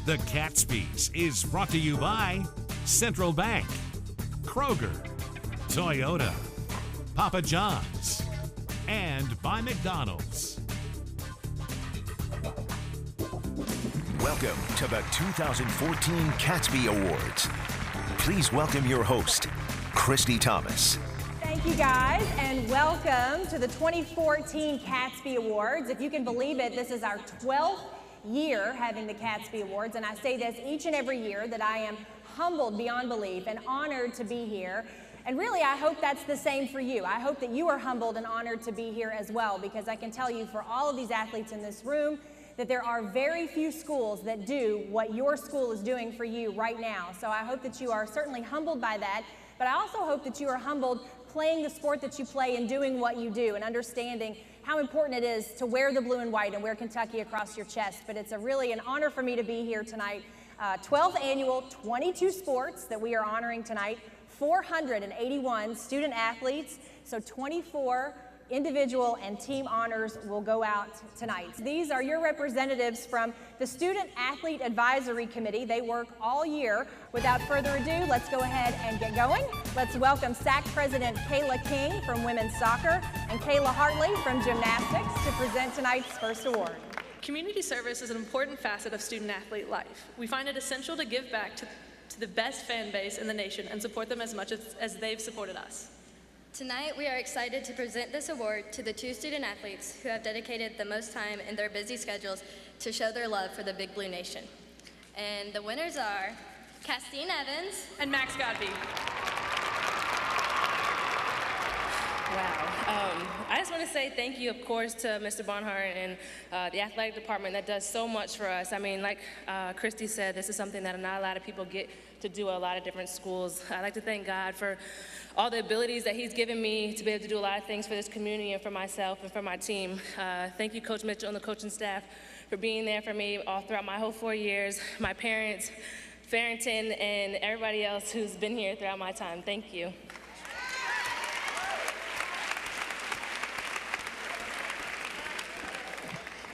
The Catspys is brought to you by Central Bank, Kroger, Toyota, Papa John's, and by McDonald's. Welcome to the 2014 Catspy Awards. Please welcome your host, Christy Thomas. Thank you guys, and welcome to the 2014 Catspy Awards. If you can believe it, this is our 12th year having the Catspy Awards, and I say this each and every year that I am humbled beyond belief and honored to be here. And really, I hope that's the same for you. I hope that you are humbled and honored to be here as well, because I can tell you for all of these athletes in this room that there are very few schools that do what your school is doing for you right now. So I hope that you are certainly humbled by that, but I also hope that you are humbled playing the sport that you play and doing what you do and understanding how important it is to wear the blue and white and wear Kentucky across your chest. But it's really an honor for me to be here tonight. 12th annual 22 sports that we are honoring tonight, 481 student athletes, so 24 individual and team honors will go out tonight. These are your representatives from the Student Athlete Advisory Committee. They work all year. Without further ado, let's go ahead and get going. Let's welcome SAC President Kayla King from women's soccer and Kayla Hartley from gymnastics to present tonight's first award. Community service is an important facet of student athlete life. We find it essential to give back to the best fan base in the nation and support them as much as they've supported us. Tonight, we are excited to present this award to the two student athletes who have dedicated the most time in their busy schedules to show their love for the Big Blue Nation. And the winners are Castine Evans and Max Godby. Wow. I just want to say thank you, of course, to Mr. Barnhart and the athletic department that does so much for us. I mean, like Christy said, this is something that not a lot of people get to do at a lot of different schools. I'd like to thank God for all the abilities that he's given me to be able to do a lot of things for this community and for myself and for my team. Thank you, Coach Mitchell and the coaching staff, for being there for me all throughout my whole 4 years, my parents, Farrington, and everybody else who's been here throughout my time. Thank you.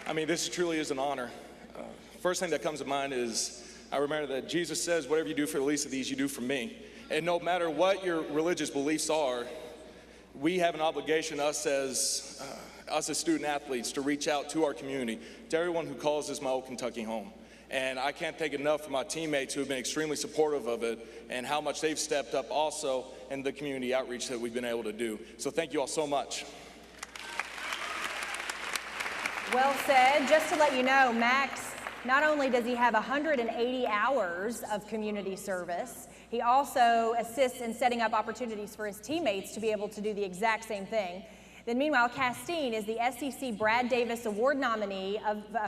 I mean, this truly is an honor. First thing that comes to mind is I remember that Jesus says, whatever you do for the least of these, you do for me. And no matter what your religious beliefs are, we have an obligation, us as student athletes, to reach out to our community, to everyone who calls this my old Kentucky home. And I can't thank enough for my teammates who have been extremely supportive of it and how much they've stepped up also in the community outreach that we've been able to do. So thank you all so much. Well said. Just to let you know, Max, not only does he have 180 hours of community service, he also assists in setting up opportunities for his teammates to be able to do the exact same thing. Then meanwhile, Castine is the SEC Brad Davis Award nominee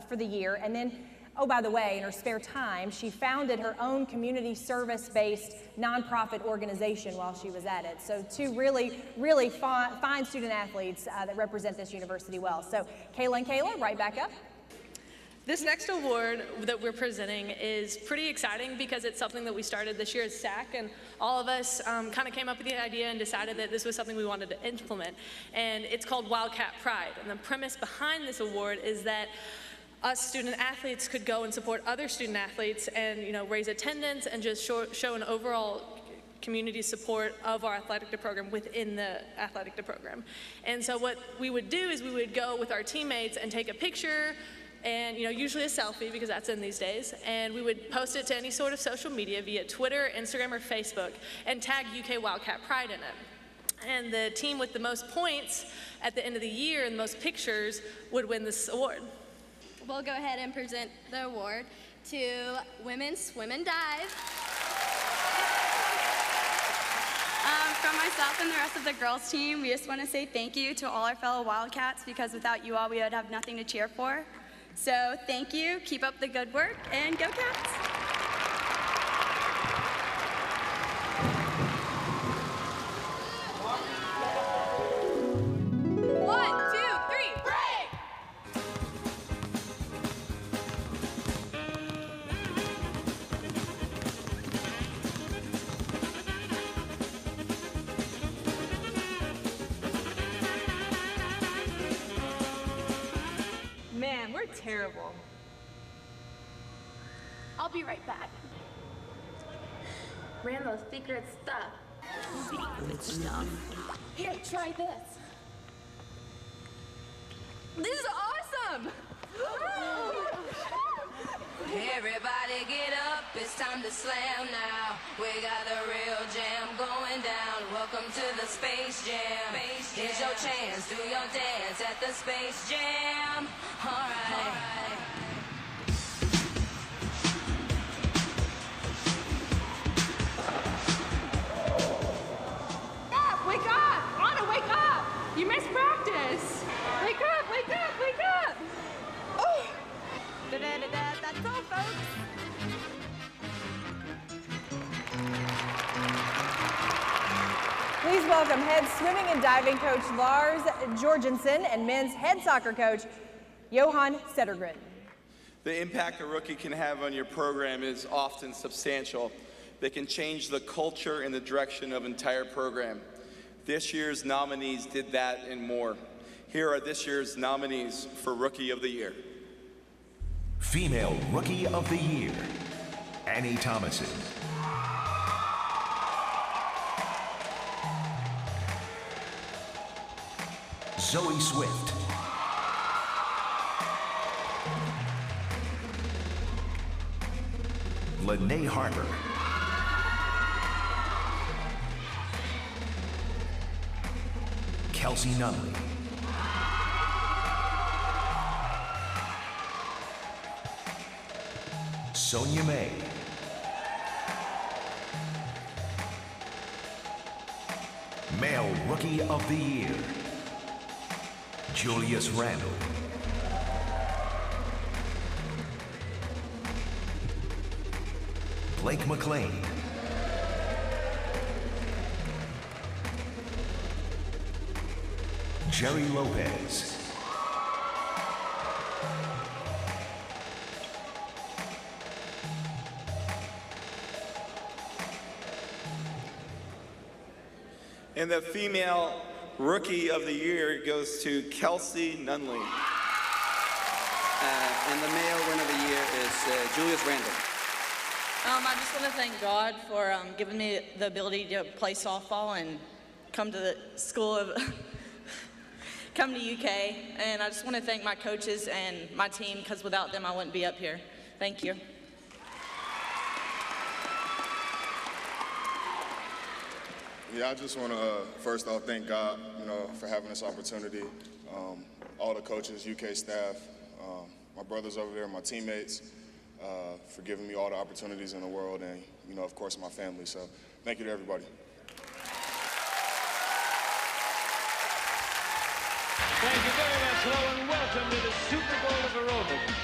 for the year. And then, oh, by the way, in her spare time, she founded her own community service-based nonprofit organization while she was at it. So two really, really fine student athletes that represent this university well. So Kayla and Kayla, right back up. This next award that we're presenting is pretty exciting because it's something that we started this year as SAC, and all of us kind of came up with the idea and decided that this was something we wanted to implement. And it's called Wildcat Pride. And the premise behind this award is that us student athletes could go and support other student athletes and, you know, raise attendance and just show an overall community support of our athletic program within the athletic program. And so what we would do is we would go with our teammates and take a picture, and, you know, usually a selfie because that's in these days, and we would post it to any sort of social media via Twitter, Instagram, or Facebook, and tag UK Wildcat Pride in it. And the team with the most points at the end of the year and the most pictures would win this award. We'll go ahead and present the award to Women's Swim and Dive. From myself and the rest of the girls team, we just want to say thank you to all our fellow Wildcats, because without you all, we would have nothing to cheer for. So thank you, keep up the good work, and go Cats! Man, we're terrible. I'll be right back. Rambo's secret stuff. Secret stuff. Here, try this. This is awesome! Everybody get up, it's time to slam now. We got the real jam going down. Welcome to the Space Jam. Here's your chance, do your dance at the Space Jam. All right. Wake up! Anna, wake up! You missed practice! Wake up, wake up, wake up! Oh. Da-da-da-da, that's all, folks. Please welcome head swimming and diving coach Lars Jorgensen and men's head soccer coach Johan Settergren. The impact a rookie can have on your program is often substantial. They can change the culture and the direction of an entire program. This year's nominees did that and more. Here are this year's nominees for Rookie of the Year. Female Rookie of the Year, Annie Thomason. Zoe Swift. Lene Harper. Kelsey Nunley. Sonia May. Male Rookie of the Year, Julius Randle. Blake McLean. Jerry Lopez. And the female Rookie of the Year goes to Kelsey Nunley. And the male winner of the year is Julius Randle. I just want to thank God for giving me the ability to play softball and come to the school of, come to UK. And I just want to thank my coaches and my team, because without them I wouldn't be up here. Thank you. Yeah, I just want to first off thank God, for having this opportunity. All the coaches, UK staff, my brothers over there, my teammates, for giving me all the opportunities in the world, and of course, my family. So, thank you to everybody. Thank you very much, hello, and welcome to the Super Bowl of aerobics.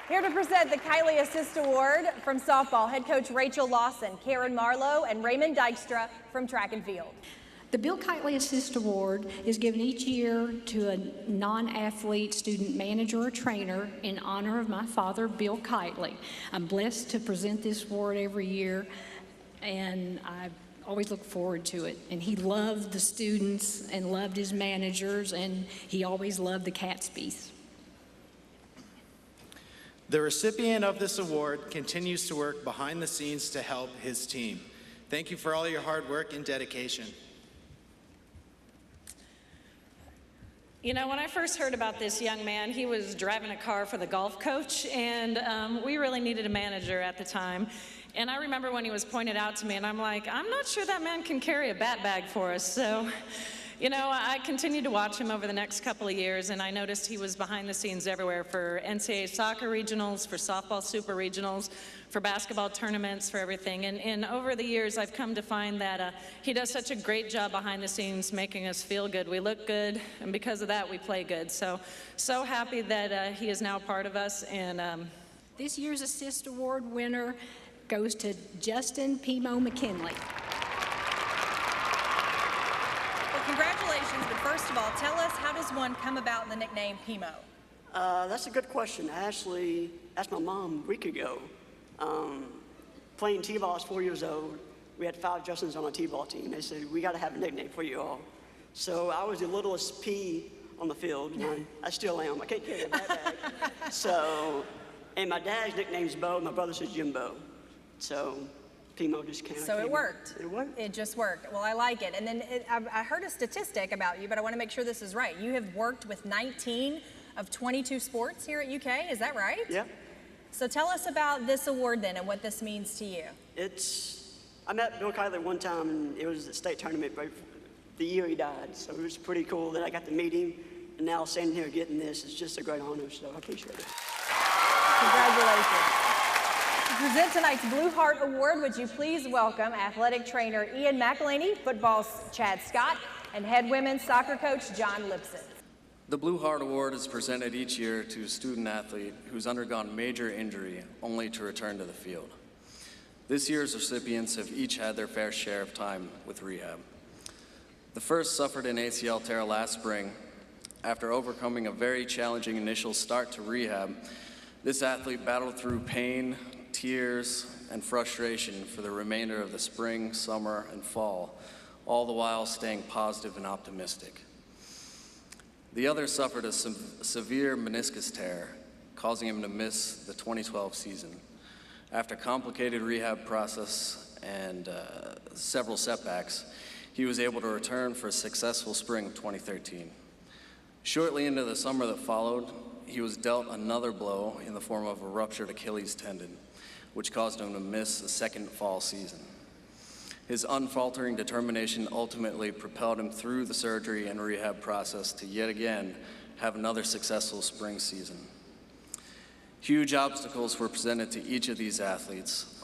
Here to present the Kylie Assist Award from softball, head coach Rachel Lawson, Karen Marlowe, and Raymond Dykstra from track and field. The Bill Kitely Assist Award is given each year to a non-athlete student manager or trainer in honor of my father, Bill Kitely. I'm blessed to present this award every year, and I always look forward to it. And he loved the students and loved his managers, and he always loved the Catspys. The recipient of this award continues to work behind the scenes to help his team. Thank you for all your hard work and dedication. You know, when I first heard about this young man, he was driving a car for the golf coach, and we really needed a manager at the time. And I remember when he was pointed out to me, and I'm like, I'm not sure that man can carry a bat bag for us. So, you know, I continued to watch him over the next couple of years, and I noticed he was behind the scenes everywhere for NCAA soccer regionals, for softball super regionals, for basketball tournaments, for everything. And over the years, I've come to find that he does such a great job behind the scenes making us feel good. We look good, and because of that, we play good. So happy that he is now part of us. And this year's Assist Award winner goes to Justin Pimo McKinley. Well, congratulations, but first of all, tell us, how does one come about in the nickname Pimo? That's a good question. I actually asked my mom a week ago. Playing t-ball, I was 4 years old. We had 5 Justins on our t-ball team. They said, we got to have a nickname for you all. So I was the littlest P on the field. And I still am. I can't carry a backpack. And my dad's nickname's Bo. My brother says Jimbo. So Pimo just came. So it worked. It worked. It just worked. Well, I like it. And then I heard a statistic about you, but I want to make sure this is right. You have worked with 19 of 22 sports here at UK. Is that right? Yeah. So tell us about this award then and what this means to you. I met Bill Kiley one time, and it was a state tournament right the year he died. So it was pretty cool that I got to meet him. And now standing here getting this is just a great honor, so I appreciate it. Congratulations. To present tonight's Blue Heart Award, would you please welcome athletic trainer Ian McElhaney, football's Chad Scott, and head women's soccer coach John Lipson. The Blue Heart Award is presented each year to a student athlete who's undergone major injury only to return to the field. This year's recipients have each had their fair share of time with rehab. The first suffered an ACL tear last spring. After overcoming a very challenging initial start to rehab, this athlete battled through pain, tears, and frustration for the remainder of the spring, summer, and fall, all the while staying positive and optimistic. The other suffered a severe meniscus tear, causing him to miss the 2012 season. After a complicated rehab process and several setbacks, he was able to return for a successful spring of 2013. Shortly into the summer that followed, he was dealt another blow in the form of a ruptured Achilles tendon, which caused him to miss the second fall season. His unfaltering determination ultimately propelled him through the surgery and rehab process to yet again have another successful spring season. Huge obstacles were presented to each of these athletes,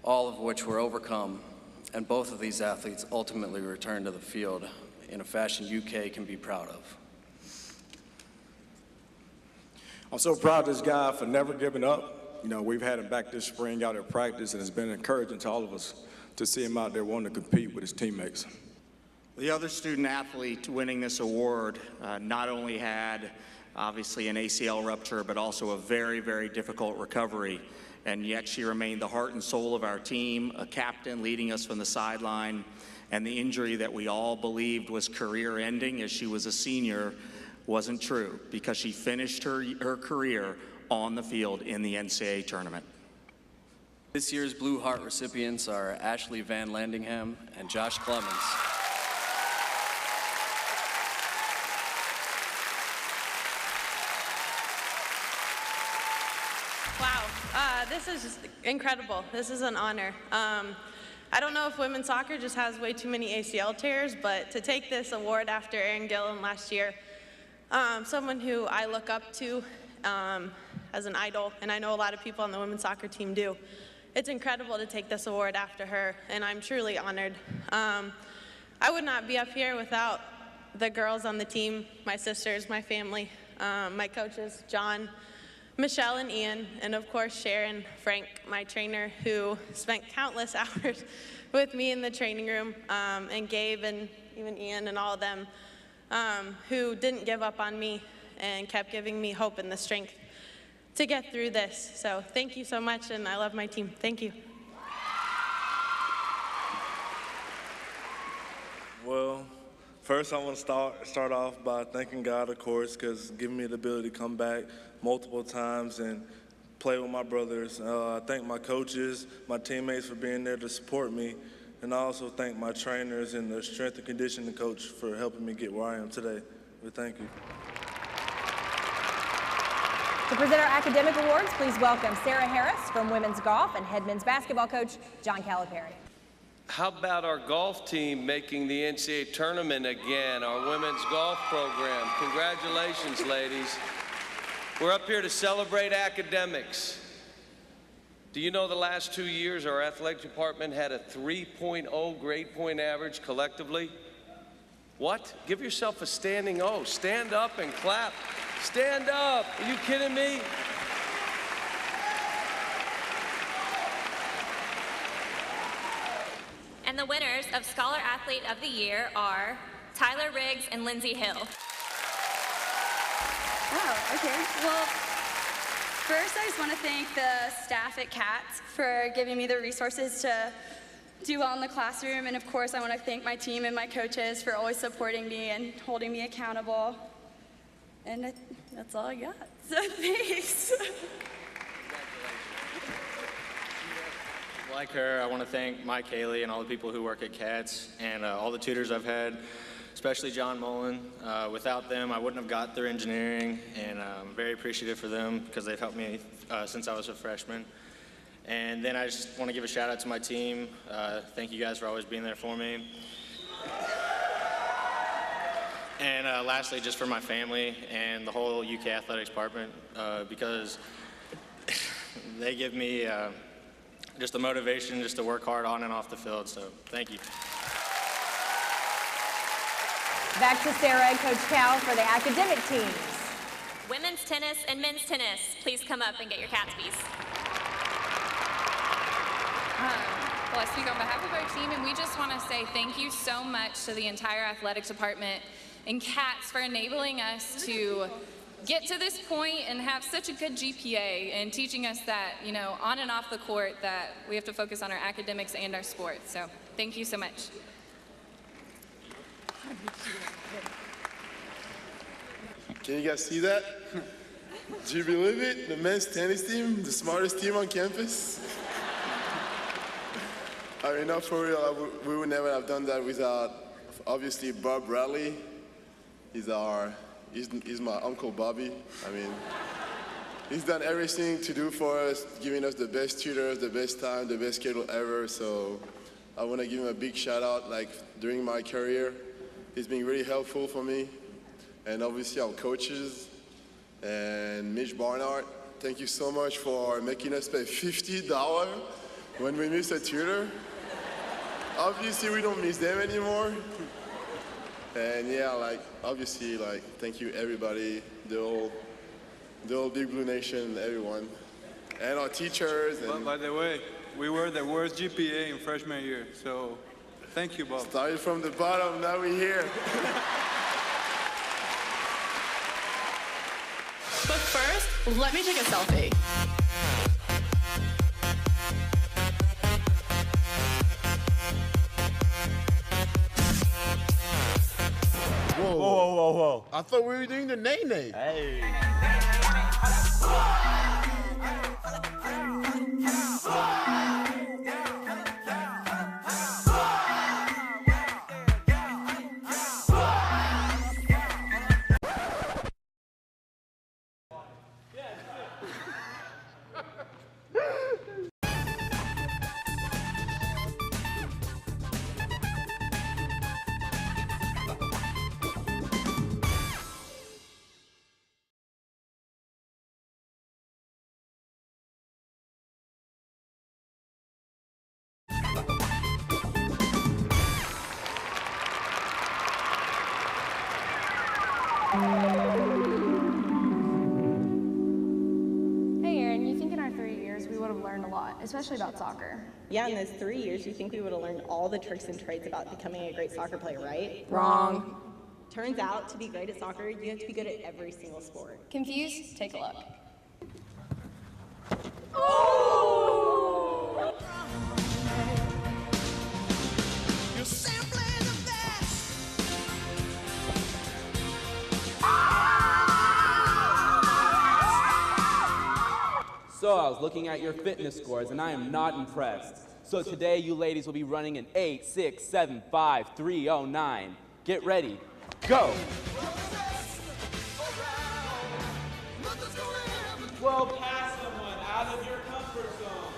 all of which were overcome, and both of these athletes ultimately returned to the field in a fashion UK can be proud of. I'm so proud of this guy for never giving up. You know, we've had him back this spring out at practice, and it's been encouraging to all of us to see him out there wanting to compete with his teammates. The other student athlete winning this award not only had obviously an ACL rupture, but also a very, very difficult recovery. And yet she remained the heart and soul of our team, a captain leading us from the sideline. And the injury that we all believed was career-ending as she was a senior wasn't true, because she finished her career on the field in the NCAA tournament. This year's Blue Heart recipients are Ashley Van Landingham and Josh Clemens. Wow, this is just incredible. This is an honor. I don't know if women's soccer just has way too many ACL tears, but to take this award after Erin Gillen last year, someone who I look up to as an idol, and I know a lot of people on the women's soccer team do. It's incredible to take this award after her, and I'm truly honored. I would not be up here without the girls on the team, my sisters, my family, my coaches, John, Michelle, and Ian, and of course Sharon, Frank, my trainer, who spent countless hours with me in the training room, and Gabe and even Ian and all of them, who didn't give up on me and kept giving me hope and the strength to get through this. So thank you so much, and I love my team. Thank you. Well, first I want to start off by thanking God, of course, because giving me the ability to come back multiple times and play with my brothers. I thank my coaches, my teammates for being there to support me, and I also thank my trainers and the strength and conditioning coach for helping me get where I am today. But thank you. To present our academic awards, please welcome Sarah Harris from women's golf and head men's basketball coach John Calipari. How about our golf team making the NCAA tournament again, our women's golf program? Congratulations, ladies. We're up here to celebrate academics. Do you know the last 2 years our athletic department had a 3.0 grade point average collectively? What? Give yourself a standing O. Stand up and clap. Stand up. Are you kidding me? And the winners of Scholar Athlete of the Year are Tyler Riggs and Lindsay Hill. Oh, okay. Well, first I just want to thank the staff at CATS for giving me the resources to do well in the classroom. And of course, I want to thank my team and my coaches for always supporting me and holding me accountable. And that's all I got. So thanks. Like her, I want to thank Mike Haley and all the people who work at CATS and all the tutors I've had, especially John Mullen. Without them, I wouldn't have got through engineering, and I'm very appreciative for them because they've helped me since I was a freshman. And then I just want to give a shout out to my team. Thank you guys for always being there for me. And lastly, just for my family and the whole UK Athletics department, because they give me just the motivation just to work hard on and off the field, so thank you. Back to Sarah and Coach Cal for the academic teams. Women's tennis and men's tennis, please come up and get your Catspys. Well, I speak on behalf of our team, and we just want to say thank you so much to the entire athletic department and CATS for enabling us to get to this point and have such a good GPA and teaching us that, you know, on and off the court, that we have to focus on our academics and our sports. So thank you so much. Can you guys see that? Do you believe it? The men's tennis team, the smartest team on campus. I mean, not for real, we would never have done that without, obviously, Bob Bradley. He's my Uncle Bobby. I mean, he's done everything to do for us, giving us the best tutors, the best time, the best schedule ever. So I want to give him a big shout out, like, during my career. He's been really helpful for me. And obviously our coaches and Mitch Barnard, thank you so much for making us pay $50 when we miss a tutor. Obviously we don't miss them anymore. And yeah, like, obviously, like, thank you everybody, the whole Big Blue Nation, everyone. And our teachers. And by the way, we were the worst GPA in freshman year, so thank you, Bob. Started from the bottom, now we're here. But first, let me take a selfie. Whoa, whoa, whoa, whoa. I thought we were doing the nay-nay. Hey. Hey Aaron, you think in our 3 years we would have learned a lot, especially about soccer? Yeah, in those 3 years, you think we would have learned all the tricks and trades about becoming a great soccer player, right? Wrong. Turns out, to be great at soccer, you have to be good at every single sport. Confused? Take a look. So saw, I was looking at your fitness scores, and I am not impressed. So today, you ladies will be running an 8, 6, 7, 5, 3, 0, 9. Get ready. Go! Well, pass someone out of your comfort zone.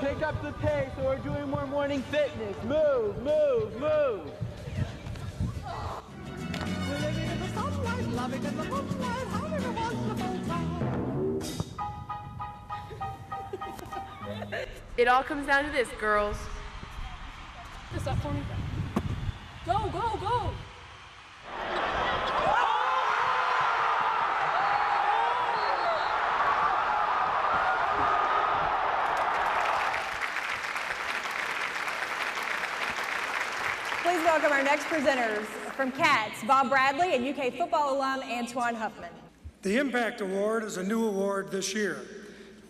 Pick up the pace, or we're doing more morning fitness. Move, move, move. We're living in the sunlight, loving in the moonlight, having a wonderful time. It all comes down to this, girls. Just up for me. Go, go, go! Please welcome our next presenters from Cats, Bob Bradley and UK football alum Antoine Huffman. The Impact Award is a new award this year,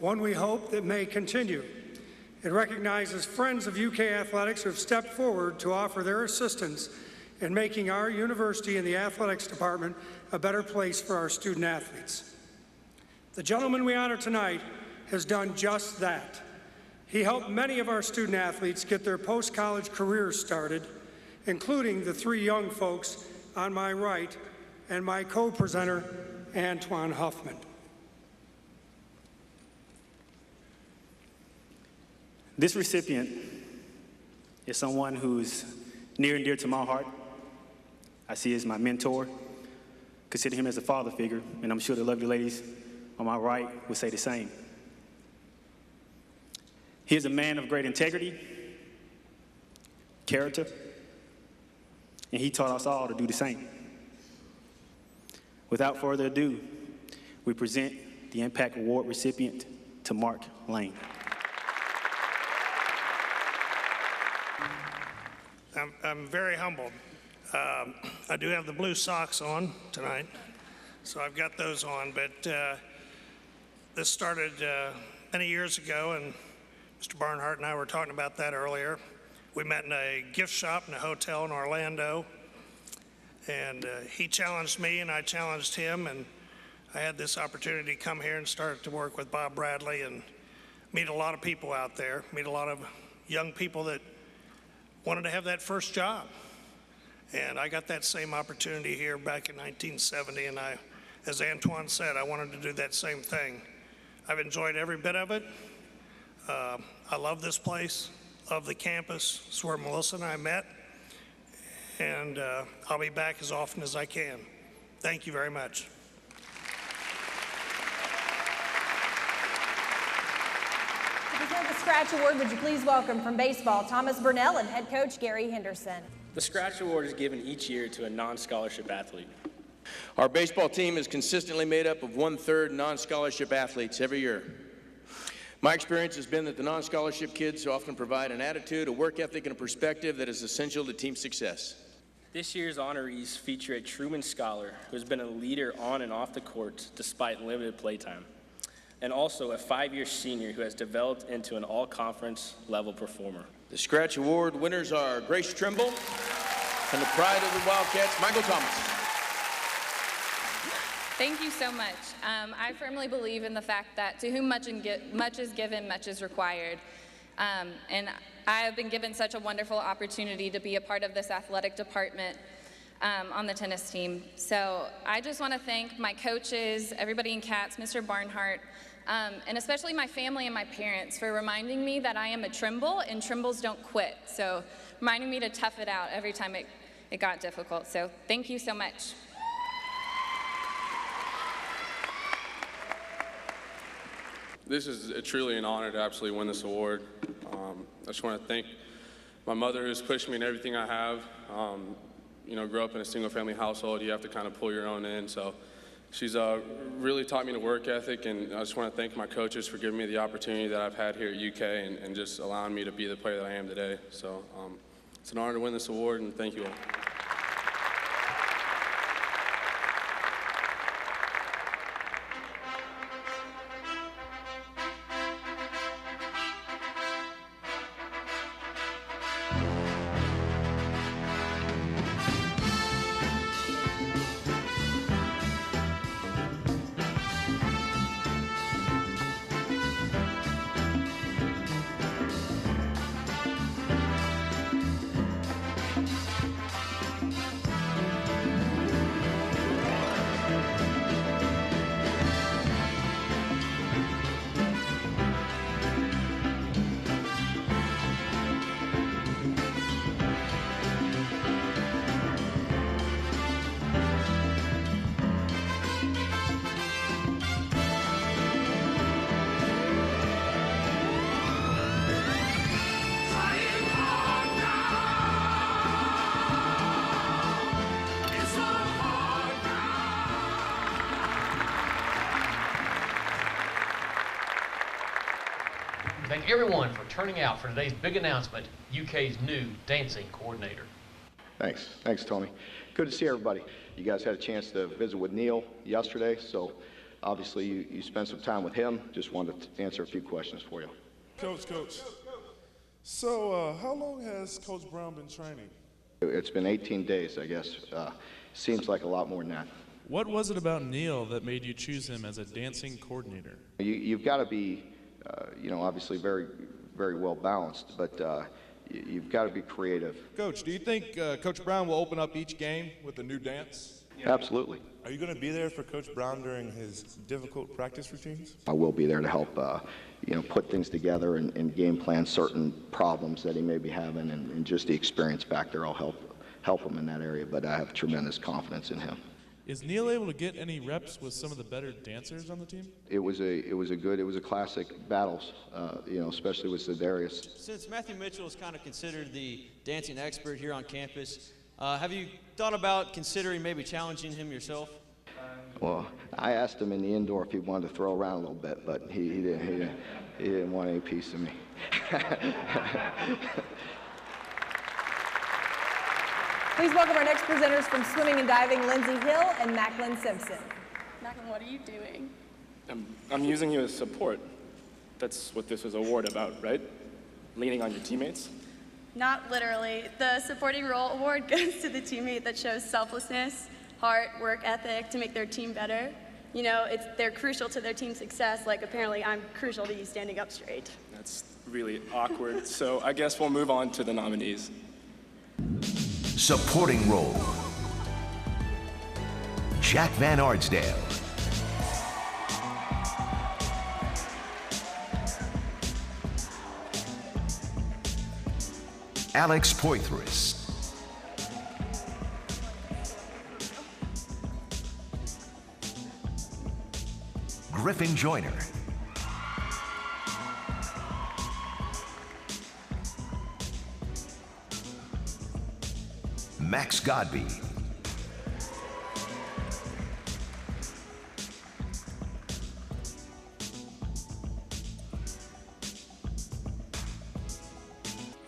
one we hope that may continue. It recognizes friends of UK athletics who have stepped forward to offer their assistance in making our university and the athletics department a better place for our student athletes. The gentleman we honor tonight has done just that. He helped many of our student athletes get their post-college careers started, including the three young folks on my right and my co-presenter, Antoine Huffman. This recipient is someone who's near and dear to my heart. I see him as my mentor, consider him as a father figure, and I'm sure the lovely ladies on my right would say the same. He is a man of great integrity, character, and he taught us all to do the same. Without further ado, we present the Impact Award recipient to Mark Lane. I'm very humbled. I do have the blue socks on tonight, so I've got those on, but this started many years ago, and Mr. Barnhart and I were talking about that earlier. We met in a gift shop in a hotel in Orlando, and he challenged me and I challenged him, and I had this opportunity to come here and start to work with Bob Bradley and meet a lot of people out there, meet a lot of young people that wanted to have that first job. And I got that same opportunity here back in 1970, and as Antoine said, I wanted to do that same thing. I've enjoyed every bit of it. I love this place, love the campus. It's where Melissa and I met, and I'll be back as often as I can. Thank you very much. To present the Scratch Award, would you please welcome from baseball Thomas Burnell and head coach Gary Henderson. The Scratch Award is given each year to a non-scholarship athlete. Our baseball team is consistently made up of 1/3 non-scholarship athletes every year. My experience has been that the non-scholarship kids often provide an attitude, a work ethic, and a perspective that is essential to team success. This year's honorees feature a Truman Scholar who has been a leader on and off the court despite limited playtime, and also a 5-year senior who has developed into an all-conference level performer. The Scratch Award winners are Grace Trimble and the pride of the Wildcats, Michael Thomas. Thank you so much. I firmly believe in the fact that to whom much is given, much is required. And I have been given such a wonderful opportunity to be a part of this athletic department on the tennis team. So I just want to thank my coaches, everybody in Cats, Mr. Barnhart, and especially my family and my parents for reminding me that I am a Trimble and Trimbles don't quit. So reminding me to tough it out every time it got difficult. So thank you so much. This is truly an honor to absolutely win this award. I just want to thank my mother who's pushed me in everything I have. You know, grew up in a single-family household. You have to kind of pull your own in. So she's really taught me the work ethic, and I just want to thank my coaches for giving me the opportunity that I've had here at UK and just allowing me to be the player that I am today. So it's an honor to win this award, and thank you all. thank everyone for turning out for today's big announcement, UK's new dancing coordinator. Thanks. Thanks, Tony. Good to see everybody. You guys had a chance to visit with Neil yesterday, so obviously you spent some time with him. Just wanted to answer a few questions for you. Coach. So, how long has Coach Brown been training? It's been 18 days, I guess. Seems like a lot more than that. What was it about Neil that made you choose him as a dancing coordinator? You've got to be, obviously very, very well balanced, but you've got to be creative. Coach, do you think Coach Brown will open up each game with a new dance? Absolutely. Are you going to be there for Coach Brown during his difficult practice routines? I will be there to help, put things together and game plan certain problems that he may be having, and just the experience back there. I'll help him in that area, but I have tremendous confidence in him. Is Neil able to get any reps with some of the better dancers on the team? It was a classic battles, especially with Zedarius. Since Matthew Mitchell is kind of considered the dancing expert here on campus, have you thought about considering maybe challenging him yourself? Well, I asked him in the indoor if he wanted to throw around a little bit, but he didn't want any piece of me. Please welcome our next presenters from swimming and diving, Lindsay Hill and Macklin Simpson. Macklin, what are you doing? I'm using you as support. That's what this is an award about, right? Leaning on your teammates? Not literally. The supporting role award goes to the teammate that shows selflessness, heart, work ethic to make their team better. They're crucial to their team's success, like apparently I'm crucial to you standing up straight. That's really awkward. So I guess we'll move on to the nominees. Supporting role: Jack Van Arsdale, Alex Poitras, Griffin Joyner, Max Godby,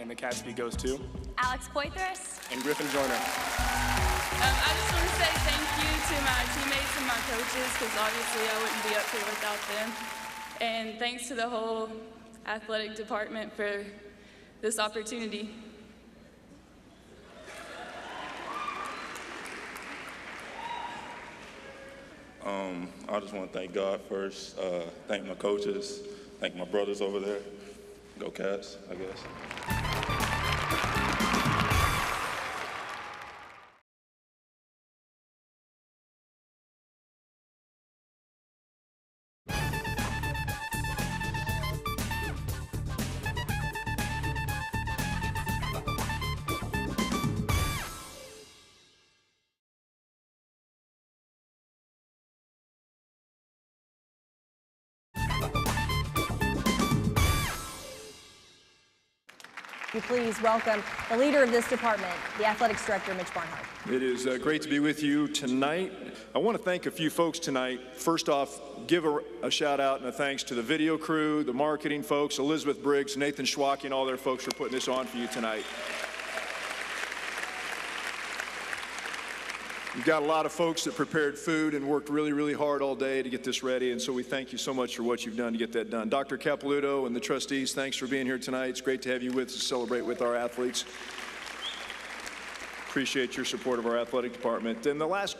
And the Catspy goes to Alex Poitras. and Griffin Joyner. I just want to say thank you to my teammates and my coaches, because obviously I wouldn't be up here without them. And thanks to the whole athletic department for this opportunity. I just want to thank God first, thank my coaches, thank my brothers over there. Go Cats, I guess. You please welcome the leader of this department, the athletics director, Mitch Barnhart. It is great to be with you tonight. I want to thank a few folks tonight. First off, give a shout out and a thanks to the video crew, the marketing folks, Elizabeth Briggs, Nathan Schwacke, and all their folks for putting this on for you tonight. We've got a lot of folks that prepared food and worked really, really hard all day to get this ready, and so we thank you so much for what you've done to get that done. Dr. Capilouto and the trustees, thanks for being here tonight. It's great to have you with us to celebrate with our athletes. Appreciate your support of our athletic department. And the last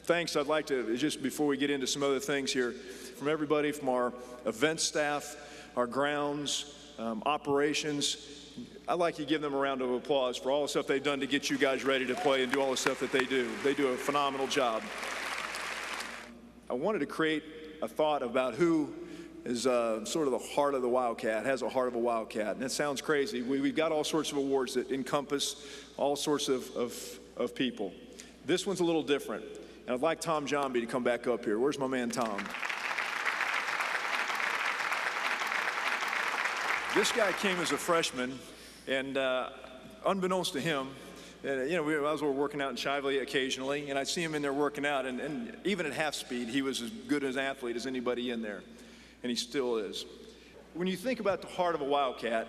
thanks I'd like to, just before we get into some other things here, from everybody from our event staff, our grounds, operations, I'd like you to give them a round of applause for all the stuff they've done to get you guys ready to play and do all the stuff that they do. They do a phenomenal job. I wanted to create a thought about who is sort of the heart of the Wildcat, has a heart of a Wildcat. And it sounds crazy. We've got all sorts of awards that encompass all sorts of people. This one's a little different. And I'd like Tom Johnby to come back up here. Where's my man, Tom? This guy came as a freshman, and unbeknownst to him, I was working out in Shively occasionally, and I'd see him in there working out, and even at half speed, he was as good an athlete as anybody in there, and he still is. when you think about the heart of a Wildcat,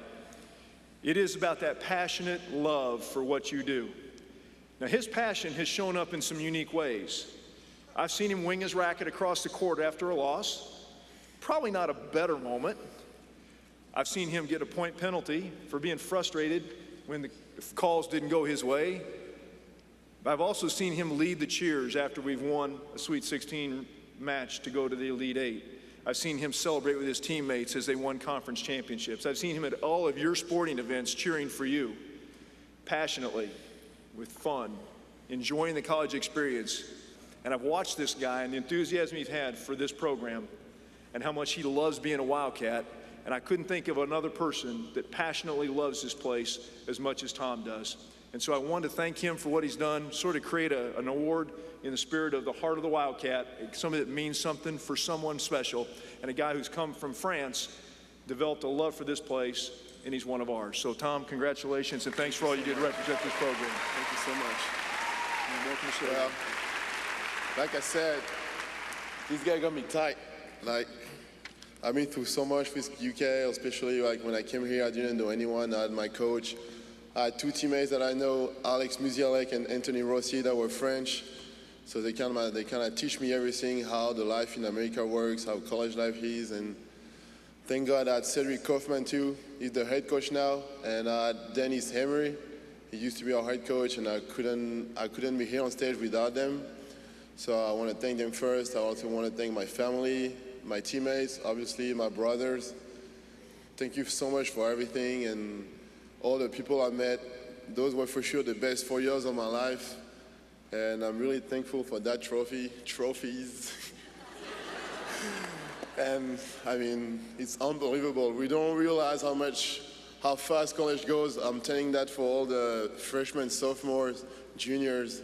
it is about that passionate love for what you do. Now, his passion has shown up in some unique ways. I've seen him wing his racket across the court after a loss. Probably not a better moment. I've seen him get a point penalty for being frustrated when the calls didn't go his way. I've also seen him lead the cheers after we've won a Sweet 16 match to go to the Elite Eight. I've seen him celebrate with his teammates as they won conference championships. I've seen him at all of your sporting events cheering for you, passionately, with fun, enjoying the college experience. And I've watched this guy and the enthusiasm he's had for this program and how much he loves being a Wildcat. And I couldn't think of another person that passionately loves this place as much as Tom does. And so I wanted to thank him for what he's done, sort of create an award in the spirit of the heart of the Wildcat, something that means something for someone special, and a guy who's come from France, developed a love for this place, and he's one of ours. So Tom, congratulations, and thanks for all you did to represent this program. Thank you so much. You're welcome to Well, like I said, this guy got me tight. Like, I've been through so much with UK, especially like when I came here, I didn't know anyone. I had my coach. I had two teammates that I know, Alex Musialek and Anthony Rossi, that were French. So they kind of teach me everything, how the life in America works, how college life is. And thank God I had Cedric Kaufman too. He's the head coach now. And I had Dennis Emery. He used to be our head coach, and I couldn't be here on stage without them. So I want to thank them first. I also want to thank my family, my teammates, obviously my brothers. Thank you so much for everything, and all the people I met. Those were for sure the best 4 years of my life. And I'm really thankful for that trophies. And I mean, it's unbelievable. We don't realize how fast college goes. I'm telling that for all the freshmen, sophomores, juniors.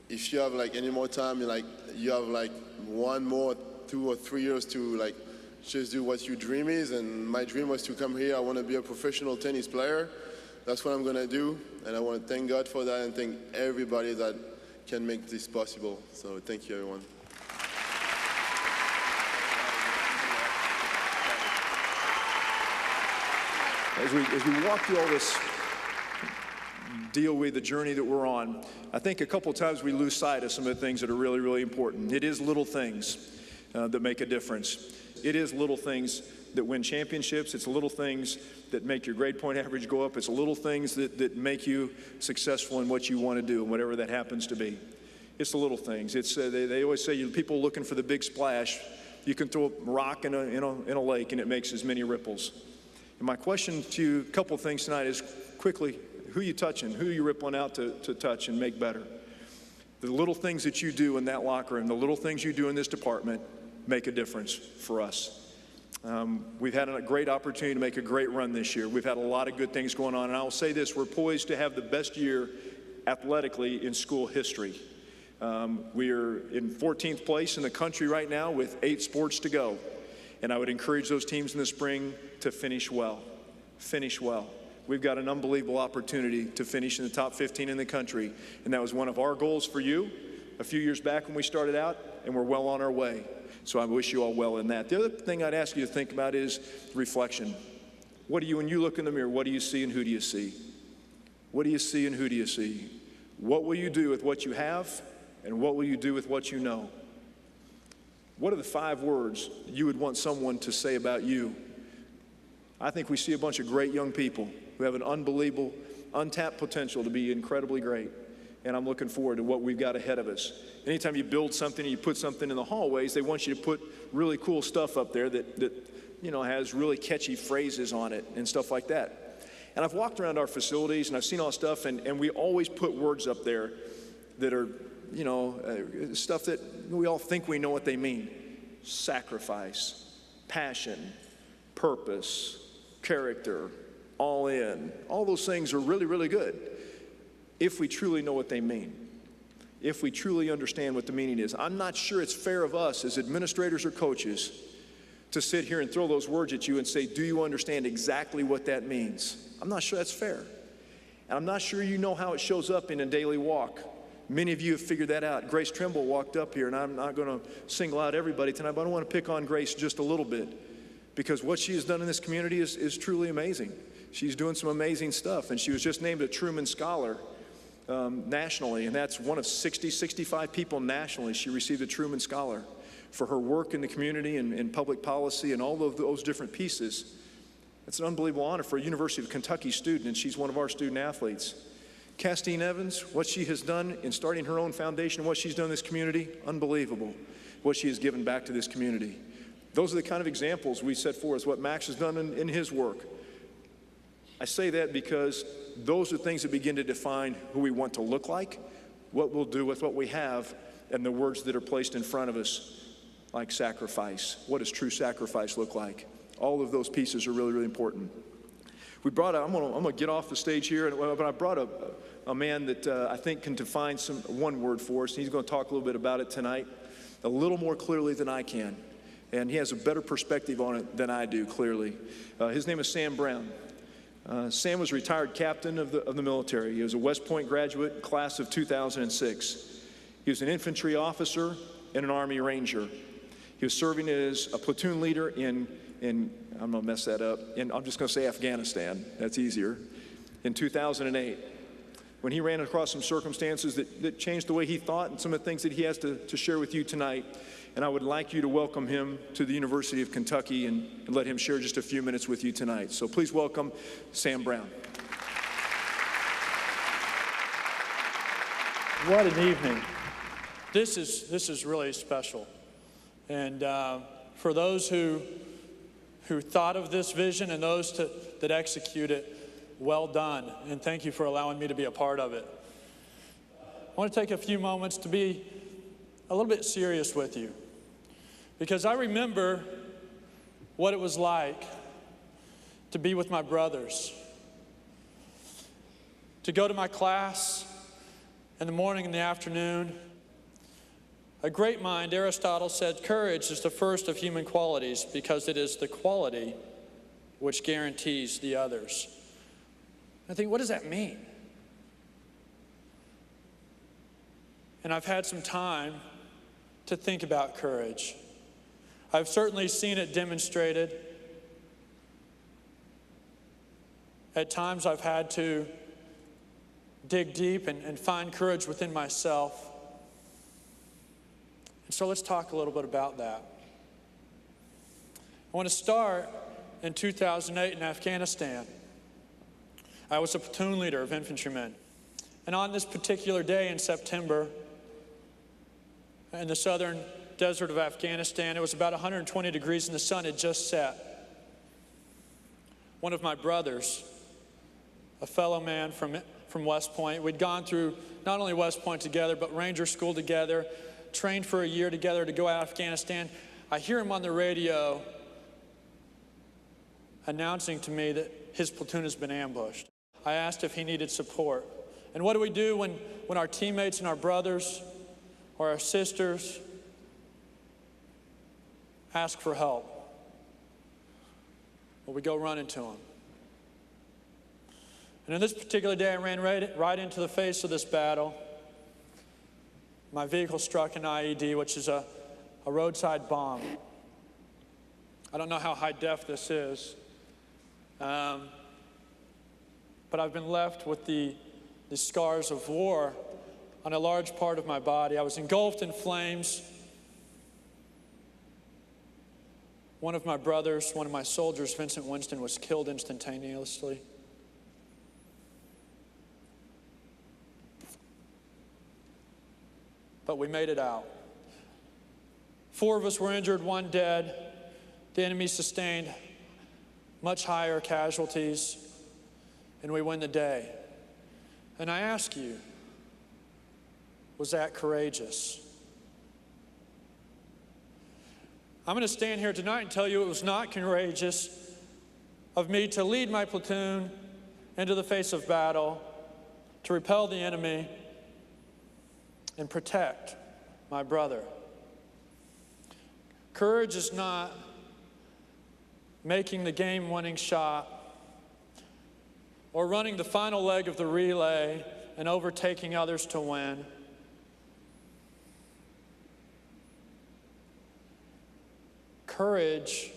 If you have like any more time, you have like 1 more, 2 or 3 years to like just do what your dream is. And my dream was to come here. I want to be a professional tennis player. That's what I'm going to do. And I want to thank God for that and thank everybody that can make this possible. So thank you, everyone. As we walk through all this deal with the journey that we're on, I think a couple of times we lose sight of some of the things that are really, really important. It is little things that make a difference. It is little things that win championships. It's little things that make your grade point average go up. It's little things that make you successful in what you want to do, and whatever that happens to be. It's the little things. It's they always say people looking for the big splash. You can throw a rock in a lake and it makes as many ripples. And my question to you, a couple of things tonight, is quickly, who are you touching? Who are you rippling out to touch and make better? The little things that you do in that locker room, the little things you do in this department make a difference for us. We've had a great opportunity to make a great run this year. We've had a lot of good things going on, and I will say this, we're poised to have the best year athletically in school history. We are in 14th place in the country right now with 8 sports to go, and I would encourage those teams in the spring to finish well. Finish well. We've got an unbelievable opportunity to finish in the top 15 in the country, and that was one of our goals for you a few years back when we started out, and we're well on our way. So I wish you all well in that. The other thing I'd ask you to think about is reflection. When you look in the mirror, what do you see and who do you see? What do you see and who do you see? What will you do with what you have, and what will you do with what you know? What are the 5 words you would want someone to say about you? I think we see a bunch of great young people who have an unbelievable, untapped potential to be incredibly great. And I'm looking forward to what we've got ahead of us. Anytime you build something and you put something in the hallways, they want you to put really cool stuff up there that has really catchy phrases on it and stuff like that. And I've walked around our facilities and I've seen all this stuff, and we always put words up there that are, stuff that we all think we know what they mean. Sacrifice, passion, purpose, character, all in. All those things are really, really good if we truly know what they mean, if we truly understand what the meaning is. I'm not sure it's fair of us as administrators or coaches to sit here and throw those words at you and say, do you understand exactly what that means? I'm not sure that's fair. And I'm not sure you know how it shows up in a daily walk. Many of you have figured that out. Grace Trimble walked up here, and I'm not going to single out everybody tonight, but I want to pick on Grace just a little bit. because what she has done in this community is truly amazing. She's doing some amazing stuff, and she was just named a Truman Scholar nationally, and that's one of 60, 65 people nationally. She received a Truman Scholar for her work in the community and in public policy and all of those different pieces. It's an unbelievable honor for a University of Kentucky student, and she's one of our student athletes. Castine Evans, what she has done in starting her own foundation, what she's done in this community, unbelievable. What she has given back to this community. Those are the kind of examples we set forth as what Max has done in his work. I say that because those are things that begin to define who we want to look like, what we'll do with what we have, and the words that are placed in front of us, like sacrifice. What does true sacrifice look like? All of those pieces are really, really important. I'm gonna get off the stage here, but I brought a man that I think can define one word for us, and he's gonna talk a little bit about it tonight, a little more clearly than I can. And he has a better perspective on it than I do, clearly. His name is Sam Brown. Sam was a retired captain of the military. He was a West Point graduate, class of 2006. He was an infantry officer and an Army Ranger. He was serving as a platoon leader in I'm gonna mess that up, I'm just gonna say Afghanistan, that's easier, in 2008. When he ran across some circumstances that changed the way he thought and some of the things that he has to share with you tonight. And I would like you to welcome him to the University of Kentucky and let him share just a few minutes with you tonight. So please welcome Sam Brown. What an evening. This is really special. And for those who thought of this vision and those that execute it, well done. And thank you for allowing me to be a part of it. I want to take a few moments to be a little bit serious with you, because I remember what it was like to be with my brothers, to go to my class in the morning and the afternoon. A great mind, Aristotle, said courage is the first of human qualities because it is the quality which guarantees the others. I think, what does that mean? And I've had some time to think about courage. I've certainly seen it demonstrated. At times I've had to dig deep and find courage within myself. And so let's talk a little bit about that. I want to start in 2008 in Afghanistan. I was a platoon leader of infantrymen. And on this particular day in September, in the southern desert of Afghanistan, it was about 120 degrees and the sun had just set. One of my brothers, a fellow man from West Point, we'd gone through not only West Point together, but Ranger School together, trained for a year together to go out to Afghanistan. I hear him on the radio announcing to me that his platoon has been ambushed. I asked if he needed support. And what do we do when our teammates and our brothers or our sisters ask for help? Well, we go running to them. And on this particular day, I ran right into the face of this battle. My vehicle struck an IED, which is a roadside bomb. I don't know how high def this is, but I've been left with the scars of war on a large part of my body. I was engulfed in flames. One of my brothers, one of my soldiers, Vincent Winston, was killed instantaneously. But we made it out. 4 of us were injured, 1 dead. The enemy sustained much higher casualties, and we win the day. And I ask you, was that courageous? I'm going to stand here tonight and tell you it was not courageous of me to lead my platoon into the face of battle, to repel the enemy, and protect my brother. Courage is not making the game-winning shot or running the final leg of the relay and overtaking others to win. Courage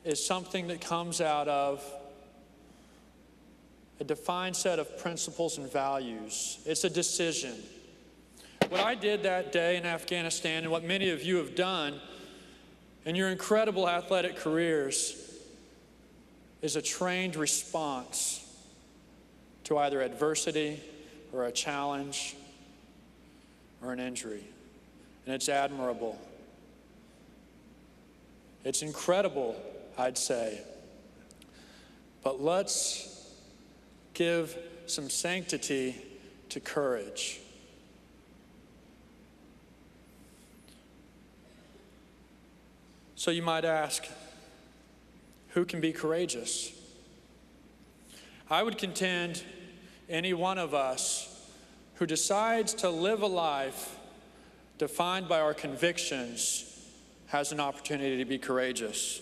is something that comes out of a defined set of principles and values. It's a decision. What I did that day in Afghanistan, and what many of you have done in your incredible athletic careers, is a trained response to either adversity or a challenge or an injury. And it's admirable. It's incredible, I'd say. But let's give some sanctity to courage. So you might ask, who can be courageous? I would contend any one of us who decides to live a life defined by our convictions has an opportunity to be courageous.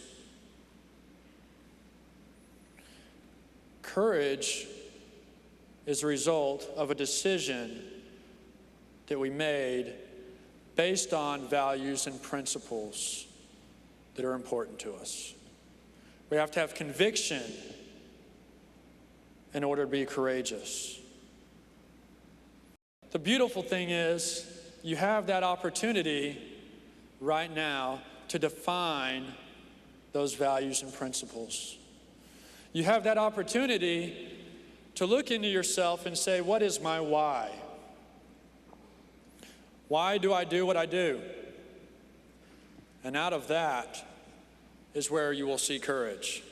Courage is a result of a decision that we made based on values and principles that are important to us. We have to have conviction in order to be courageous. The beautiful thing is, you have that opportunity right now to define those values and principles. You have that opportunity to look into yourself and say, what is my why? Why do I do what I do? And out of that is where you will see courage.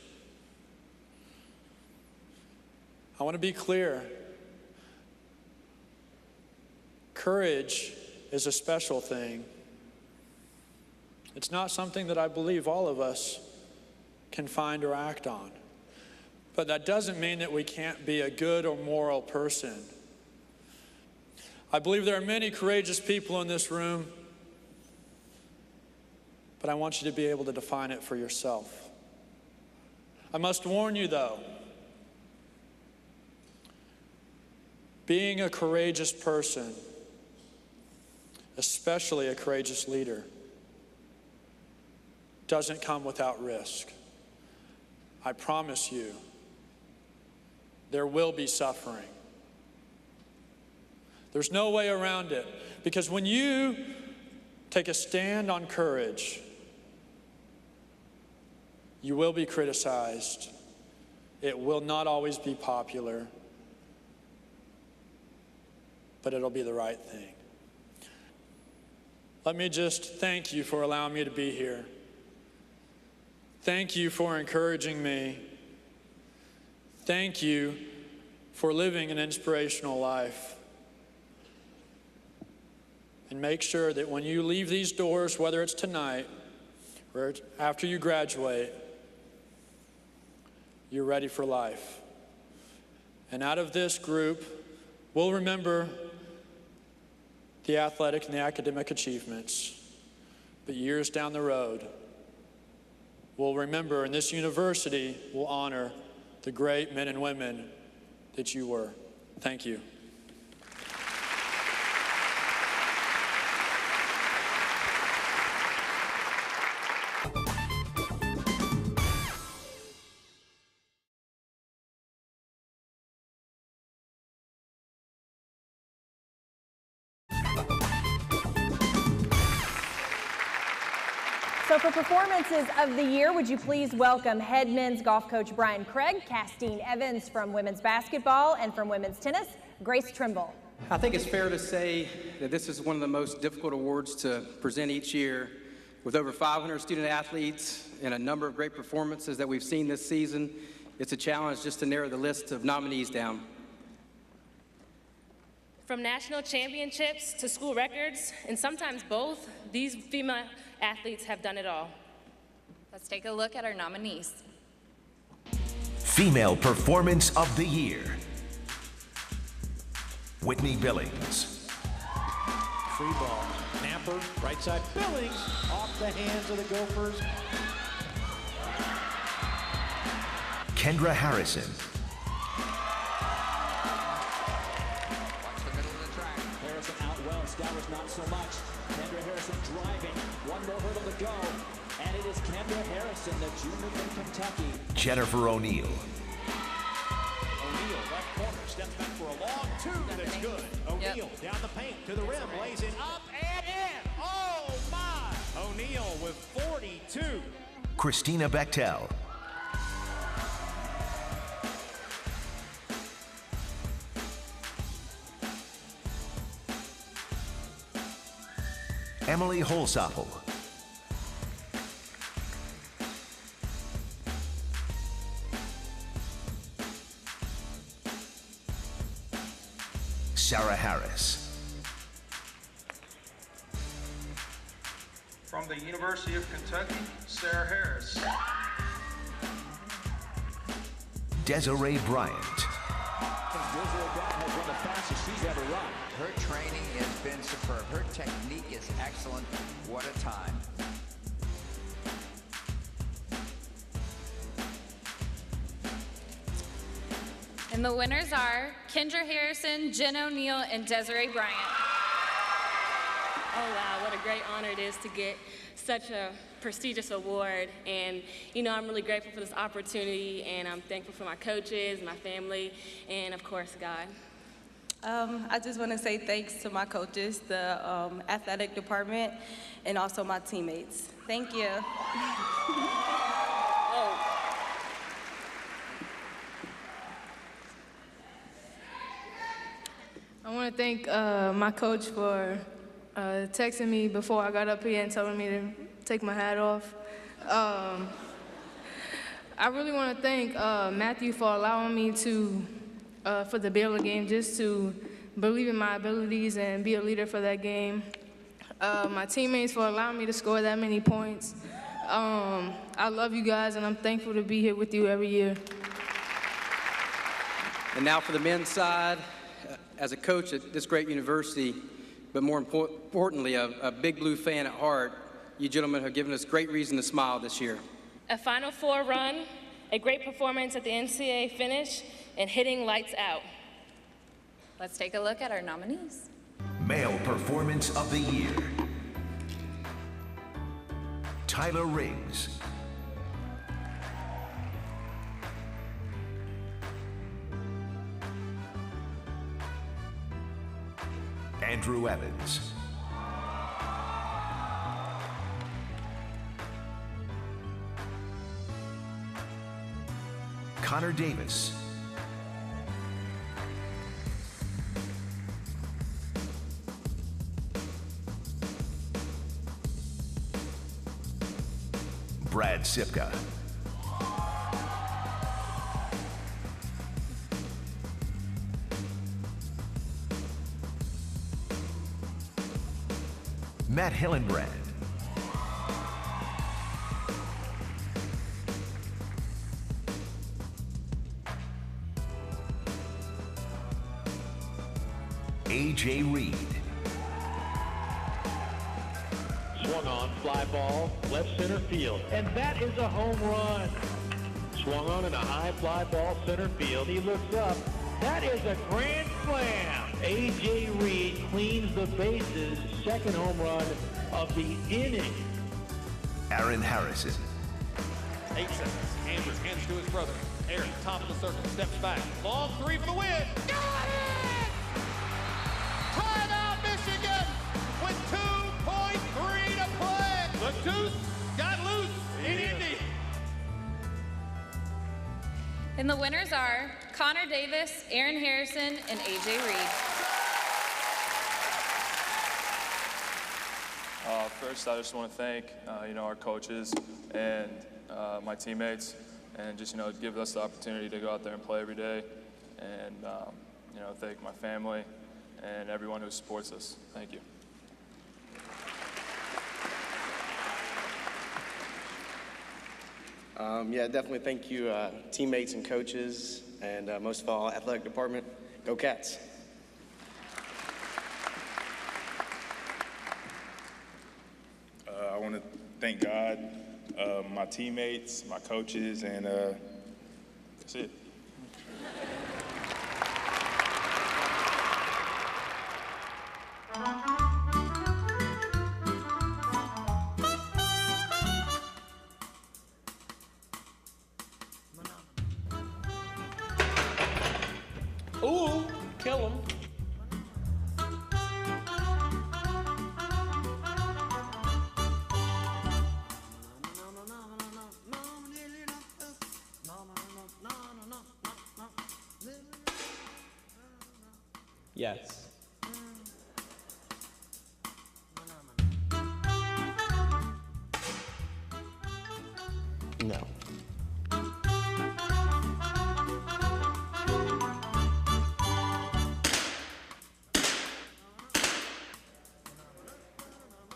I want to be clear. Courage is a special thing. It's not something that I believe all of us can find or act on. But that doesn't mean that we can't be a good or moral person. I believe there are many courageous people in this room, but I want you to be able to define it for yourself. I must warn you, though, being a courageous person, especially a courageous leader, doesn't come without risk. I promise you, there will be suffering. There's no way around it, because when you take a stand on courage, you will be criticized. It will not always be popular, but it'll be the right thing. Let me just thank you for allowing me to be here. Thank you for encouraging me. Thank you for living an inspirational life. And make sure that when you leave these doors, whether it's tonight or after you graduate, you're ready for life. And out of this group, we'll remember the athletic and the academic achievements. But years down the road, we'll remember, and this university will honor the great men and women that you were. Thank you. So for performances of the year, would you please welcome head men's golf coach Brian Craig, Castine Evans from women's basketball, and from women's tennis, Grace Trimble. I think it's fair to say that this is one of the most difficult awards to present each year. With over 500 student athletes and a number of great performances that we've seen this season, it's a challenge just to narrow the list of nominees down. From national championships to school records, and sometimes both, these female athletes have done it all. Let's take a look at our nominees. Female Performance of the Year. Whitney Billings. Free ball. Napper, right side. Billings off the hands of the Gophers. Kendra Harrison. Harrison out well. Stowers not so much. Kendra Harrison driving. One more hurdle to go. And it is is Kendra Harrison, the junior from Kentucky. Jennifer O'Neill. O'Neill, left corner, steps back for a long two. That's good. O'Neill down the paint to the rim, lays it up and in. Oh, my. O'Neill with 42. Christina Bechtel. Emily Holsapple. Sarah Harris. From the University of Kentucky, Sarah Harris. Desiree Bryant. Desiree Bryant has run the fastest she's ever run. Her training has been superb. Her technique is excellent. What a time. And the winners are Kendra Harrison, Jen O'Neill, and Desiree Bryant. Oh, wow, what a great honor it is to get such a prestigious award. And, you know, I'm really grateful for this opportunity, and I'm thankful for my coaches, my family, and, of course, God. I just want to say thanks to my coaches, the athletic department, and also my teammates. Thank you. I want to thank my coach for texting me before I got up here and telling me to take my hat off. I really want to thank Matthew for allowing me to, for the Baylor game, just to believe in my abilities and be a leader for that game. My teammates for allowing me to score that many points. I love you guys, and I'm thankful to be here with you every year. And now for the men's side, as a coach at this great university, but more importantly, a Big Blue fan at heart, you gentlemen have given us great reason to smile this year. A Final Four run, a great performance at the NCAA finish, and hitting lights out. Let's take a look at our nominees. Male Performance of the Year. Tyler Riggs. Andrew Evans. Connor Davis. Brad Sipka. Matt Hillenbrand. A.J. Reed. Swung on, fly ball, left center field. And that is a home run. Swung on in a high fly ball, center field. He looks up. That is a grand slam. A.J. Reed cleans the bases. Second home run of the inning. Aaron Harrison. 8 seconds. Andrews hands to his brother. Aaron, top of the circle, steps back. Long three for the win. Got it! Timeout, Michigan, with 2.3 to play. The Deuce got loose in Indy. And the winners are Connor Davis, Aaron Harrison, and A.J. Reed. First, I just want to thank our coaches and my teammates, and just give us the opportunity to go out there and play every day, and thank my family and everyone who supports us. Thank you. Yeah, definitely thank you, teammates and coaches, and most of all, athletic department. Go Cats. I want to thank God, my teammates, my coaches, and that's it. kill them. Yes. No.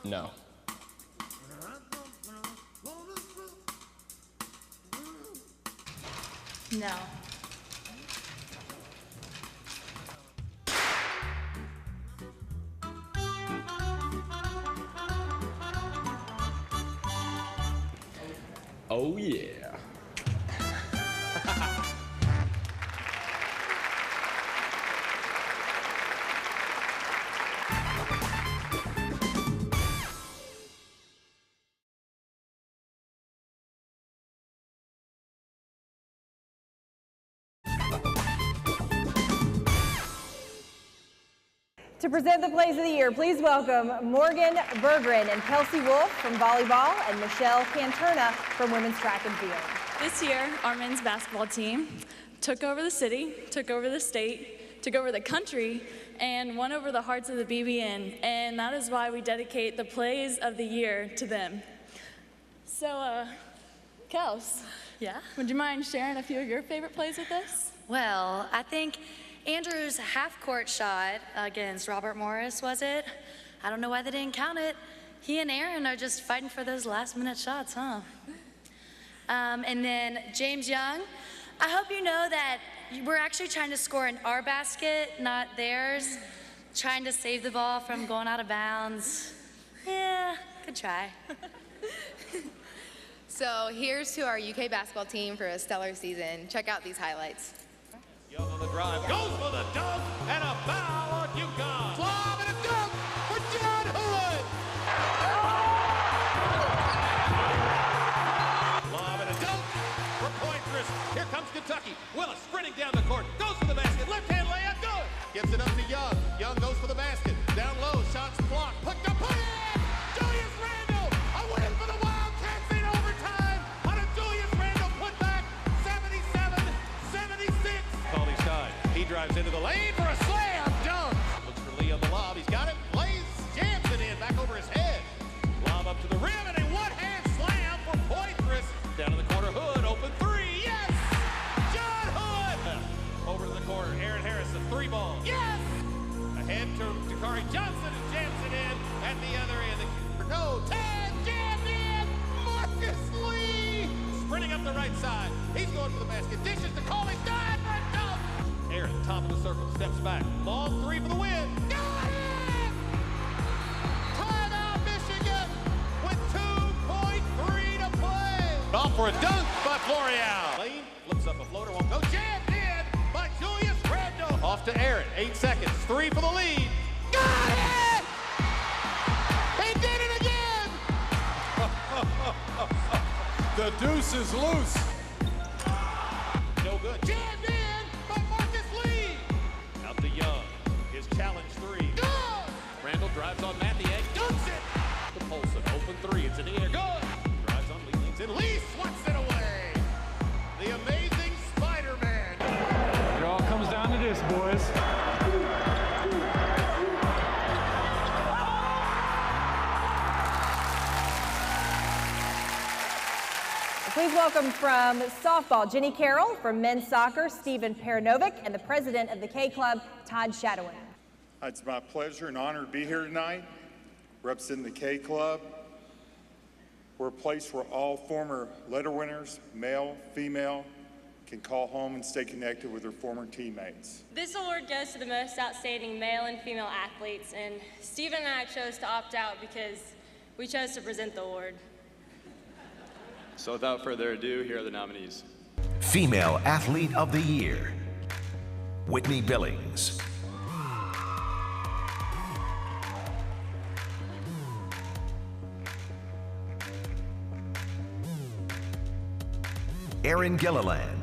No. No. Oh, yeah. To present the Plays of the Year, please welcome Morgan Berggren and Kelsey Wolf from volleyball and Michelle Canterna from women's track and field. This year, our men's basketball team took over the city, took over the state, took over the country, and won over the hearts of the BBN, and that is why we dedicate the Plays of the Year to them. So, Kels, Yeah? would you mind sharing a few of your favorite plays with us? Well, I think Andrew's half-court shot against Robert Morris, was it? I don't know why they didn't count it. He and Aaron are just fighting for those last-minute shots, huh? And then James Young, I hope you know that we're actually trying to score in our basket, not theirs. Trying to save the ball from going out of bounds. Yeah, good try. So here's to our UK basketball team for a stellar season. Check out these highlights. Young on the drive, goes for the dunk, and a foul on UConn. Lob and a dunk for John Hood. Lob and a dunk for Poitras. Here comes Kentucky. Willis sprinting down the court, goes for the basket, left-hand layup, good. Gives it up to Young. Young goes for the basket. Down low, shots blocked. Put the put in! Julius Randle! A win for the Wildcats in overtime! On a Julius Randle putback, 77-76. Cauley Stein, he drives into the lane for a slam dunk. Looks for Lee on the lob. He's got it. Lays, jams it in, back over his head. Lob up to the rim, and a one-hand slam for Poitras. Down in the corner, Hood, open three. Yes! John Hood! Over to the corner, Aaron Harris, a three ball. Yes! Ahead to Dakari Johnson, and jams it in at the other end. No, 10, jammed in! Marcus Lee! Sprinting up the right side. He's going for the basket. Dishes to Cauley Stein for a dunk! Aaron, top of the circle, steps back. Long three for the win. Got it! Timeout, Michigan, with 2.3 to play. Off for a dunk by Floreal. Lane flips up a floater, won't go. Jammed in by Julius Randle. Off to Aaron, 8 seconds. Three for the lead. Got it! He did it again! The deuce is loose. No good. Jammed in by Marcus Lee. Out to Young. His challenge three. Good! Randall drives on Mathieu. Dunks it! To Polson. Open three. It's in the air. Good! Drives on Lee. Leans in. Lee swats it away. The amazing Spider-Man. It all comes down to this, boys. Please welcome from softball, Jenny Carroll, from men's soccer, Stephen Peranovic, and the president of the K Club, Todd Shadowin. It's my pleasure and honor to be here tonight, representing the K Club. We're a place where all former letter winners, male, female, can call home and stay connected with their former teammates. This award goes to the most outstanding male and female athletes, and Stephen and I chose to opt out because we chose to present the award. So without further ado, here are the nominees. Female Athlete of the Year, Whitney Billings. Erin Gilliland.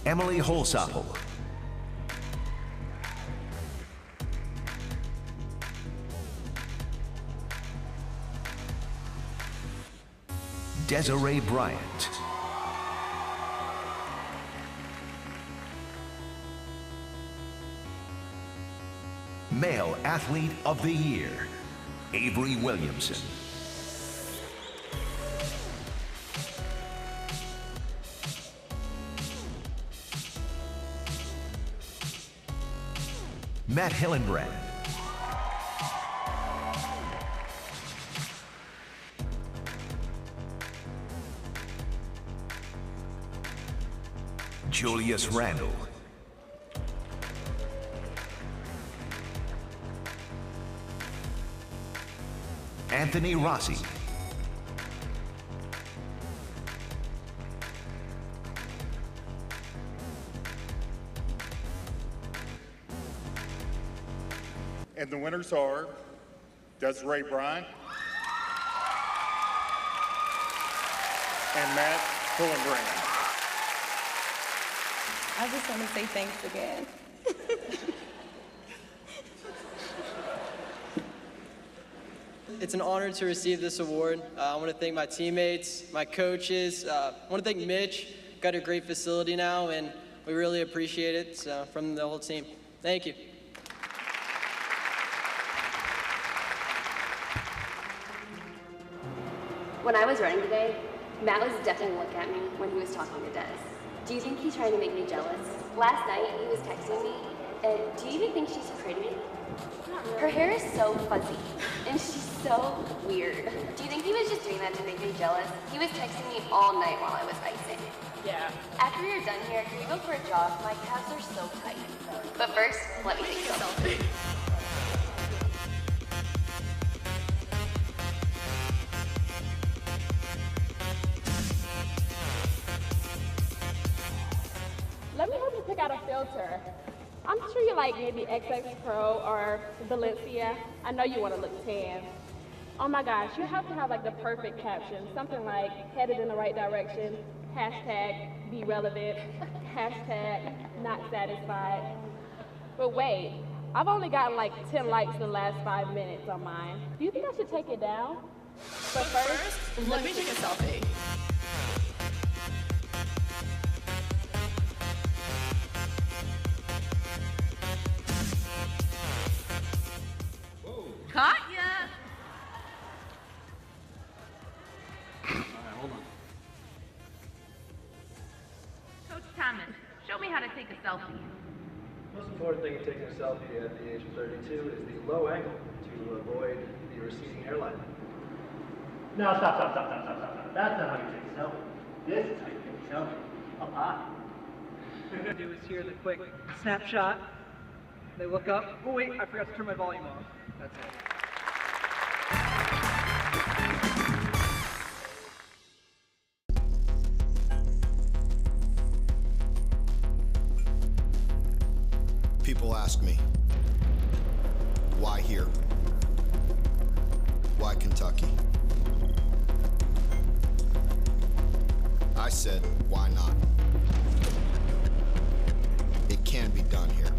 Emily Holsapple. Desiree Bryant. Male Athlete of the Year, Avery Williamson. Matt Hillenbrand. Julius Randle. Anthony Rossi. And the winners are Desiree Bryant and Matt Hillenbrand. I just want to say thanks again. It's an honor to receive this award. I want to thank my teammates, my coaches. I want to thank Mitch. Got a great facility now, and we really appreciate it from the whole team. Thank you. When I was running today, Matt was definitely looking at me when he was talking to Des. Do you think he's trying to make me jealous? Last night, he was texting me, and do you even think she's pretty? Her hair is so fuzzy, and she's so weird. Do you think he was just doing that to make me jealous? He was texting me all night while I was icing. Yeah. After you're done here, can you go for a jog? My calves are so tight. But first, let me take a selfie. Let me help you pick out a filter. I'm sure you like maybe XX Pro or Valencia. I know you want to look tan. Oh my gosh, you have to have like the perfect caption. Something like headed in the right direction, hashtag be relevant, hashtag not satisfied. But wait, I've only gotten like 10 likes in the last 5 minutes on mine. Do you think I should take it down? But first, let me take a selfie. Caught ya! Alright, hold on. Coach Thomas, show me how to take a selfie. Most important thing in taking a selfie at the age of 32 is the low angle to avoid the receding hairline. No, stop. That's not how you take a selfie. This is how you take a selfie. Up high. What we're going to do is here the quick snapshot. They look up. Oh wait, I forgot to turn my volume off. That's it. People ask me, why here? Why Kentucky? I said, why not? It can be done here.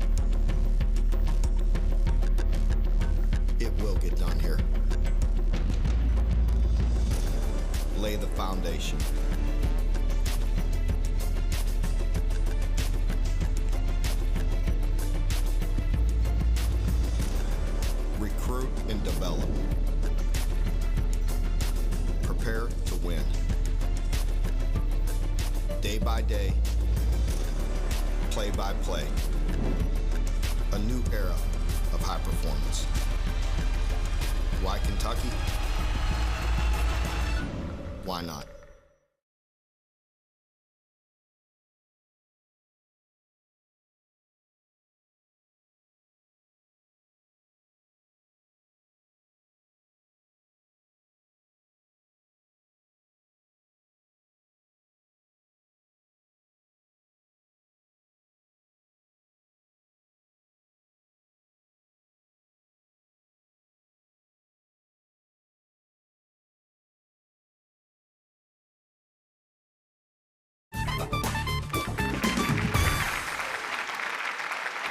It will get done here. Lay the foundation. Recruit and develop. Prepare to win. Day by day, play by play. A new era of high performance. Why Kentucky? Why not?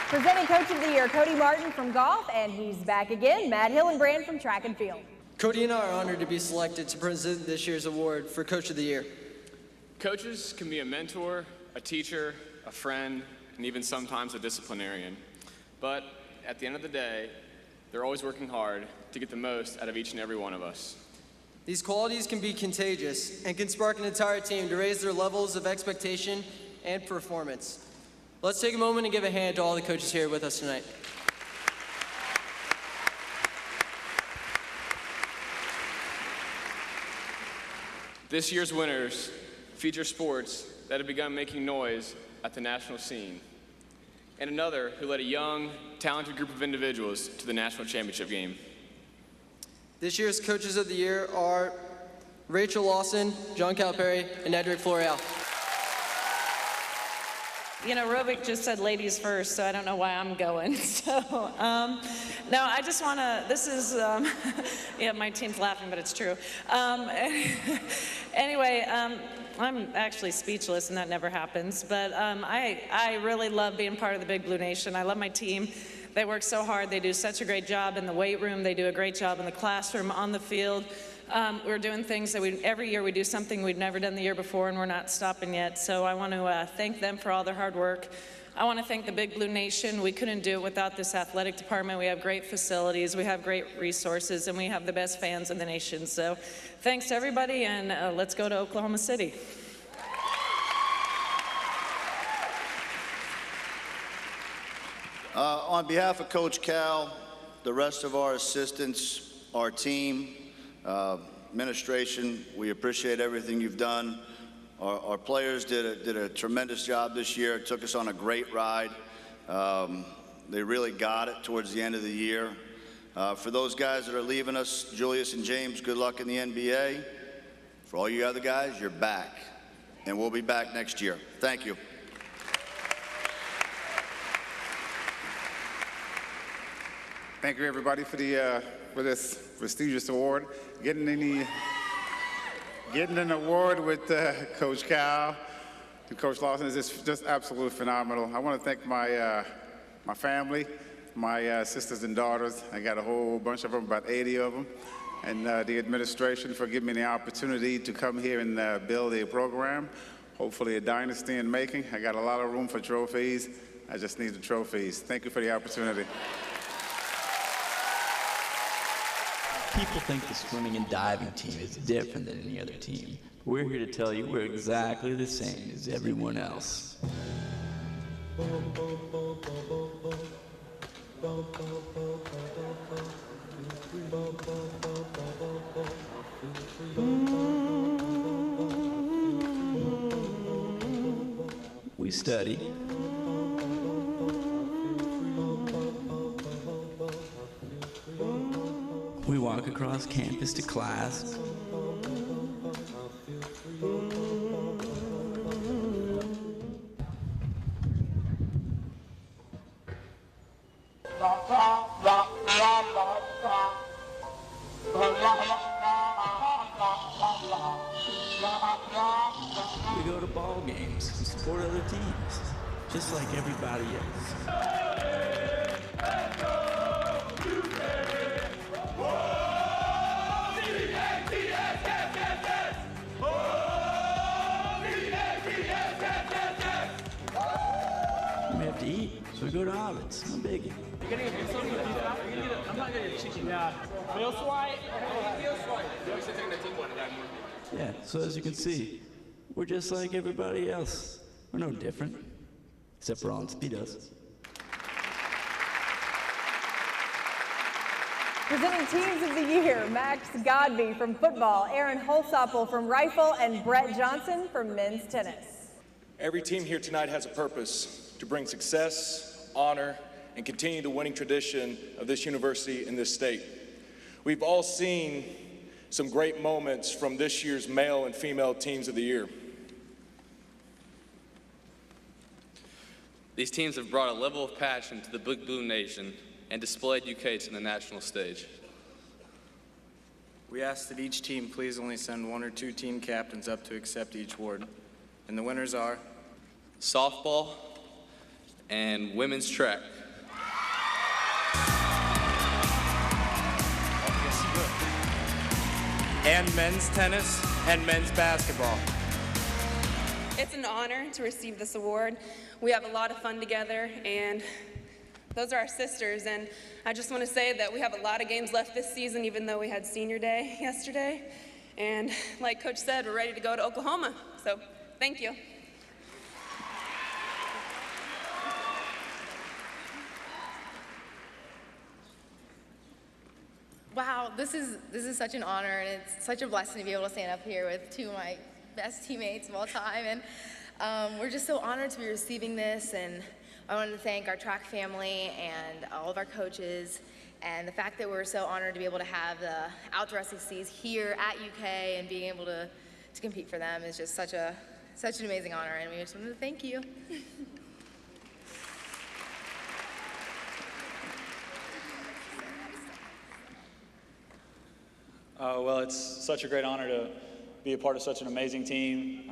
Presenting Coach of the Year, Cody Martin from golf, and he's back again, Matt Hillenbrand from track and field. Cody and I are honored to be selected to present this year's award for Coach of the Year. Coaches can be a mentor, a teacher, a friend, and even sometimes a disciplinarian. But at the end of the day, they're always working hard to get the most out of each and every one of us. These qualities can be contagious and can spark an entire team to raise their levels of expectation and performance. Let's take a moment and give a hand to all the coaches here with us tonight. This year's winners feature sports that have begun making noise at the national scene, and another who led a young, talented group of individuals to the national championship game. This year's Coaches of the Year are Rachel Lawson, John Calipari, and Edric Floreal. You know, Robic just said ladies first, so I don't know why I'm going. So, no, I just want to, this is, yeah, my team's laughing, but it's true. Anyway, I'm actually speechless, and that never happens. But I really love being part of the Big Blue Nation. I love my team. They work so hard. They do such a great job in the weight room. They do a great job in the classroom, on the field. We're doing things that every year we do something we'd never done the year before, and we're not stopping yet. So I want to thank them for all their hard work. I want to thank the Big Blue Nation. We couldn't do it without this athletic department. We have great facilities, we have great resources, and we have the best fans in the nation. So thanks to everybody, and let's go to Oklahoma City. On behalf of Coach Cal, the rest of our assistants, our team, administration, we appreciate everything you've done. Our players did a tremendous job this year. It took us on a great ride. They really got it towards the end of the year. For those guys that are leaving us, Julius and James, good luck in the NBA. For all you other guys, you're back. And we'll be back next year. Thank you. Thank you, everybody, for this prestigious award. Getting an award with Coach Cal and Coach Lawson is just absolutely phenomenal. I want to thank my family, my sisters and daughters. I got a whole bunch of them, about 80 of them, and the administration for giving me the opportunity to come here and build a program, hopefully a dynasty in making. I got a lot of room for trophies. I just need the trophies. Thank you for the opportunity. People think the swimming and diving team is different than any other team. We're here to tell you we're exactly the same as everyone else. We study. We walk across campus to class. We go to ball games and support other teams, just like everybody else. We have to eat, so we go to Ovid's. No biggie. I'm not going to chicken. Yeah. Yeah, so as you can see, we're just like everybody else. We're no different, except for on Speedos. Presenting Teams of the Year, Max Godby from football, Aaron Holsopple from rifle, and Brett Johnson from men's tennis. Every team here tonight has a purpose to bring success, honor, and continue the winning tradition of this university in this state. We've all seen some great moments from this year's male and female teams of the year. These teams have brought a level of passion to the Big Blue Nation and displayed UK to the national stage. We ask that each team please only send 1 or 2 team captains up to accept each award. And the winners are softball and women's track. and men's tennis and men's basketball. It's an honor to receive this award. We have a lot of fun together, and those are our sisters. And I just want to say that we have a lot of games left this season, even though we had senior day yesterday. And like Coach said, we're ready to go to Oklahoma. So thank you. Wow, this is such an honor, and it's such a blessing to be able to stand up here with two of my best teammates of all time. And we're just so honored to be receiving this. And I wanted to thank our track family and all of our coaches, and the fact that we're so honored to be able to have the outdoor SECs here at UK and being able to compete for them is just such an amazing honor. And we just wanted to thank you. Well, it's such a great honor to be a part of such an amazing team.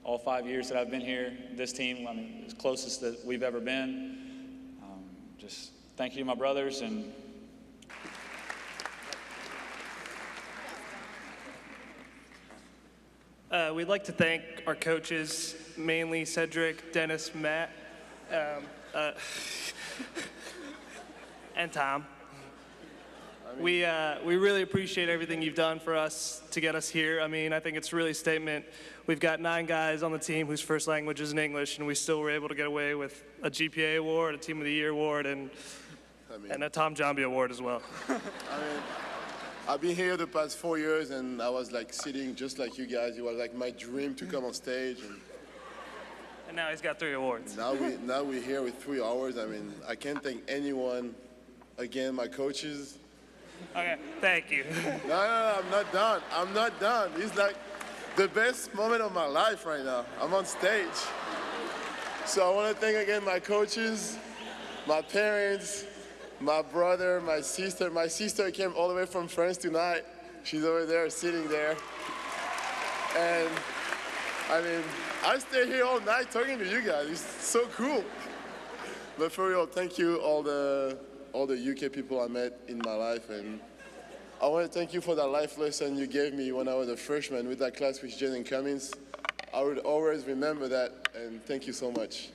All 5 years that I've been here, this team, I mean, it's closest that we've ever been. Just thank you to my brothers. And we'd like to thank our coaches, mainly Cedric, Dennis, Matt, and Tom. We really appreciate everything you've done for us to get us here. I mean, I think it's really a statement. We've got 9 guys on the team whose first language is in English, and we still were able to get away with a GPA award, a Team of the Year award, and a Tom Jambi award as well. I've been here the past 4 years, and I was like sitting just like you guys. It was like my dream to come on stage. And now he's got 3 awards. Now we're here with 3 awards. I mean, I can't thank anyone. Again, my coaches. Okay, thank you. No, I'm not done. I'm not done. It's like the best moment of my life right now. I'm on stage. So I want to thank again my coaches, my parents, my brother, my sister. My sister came all the way from France tonight. She's over there, sitting there. And I mean, I stay here all night talking to you guys. It's so cool. But for real, thank you all the UK people I met in my life, and I want to thank you for that life lesson you gave me when I was a freshman with that class with Jaden Cummins. I would always remember that, and thank you so much.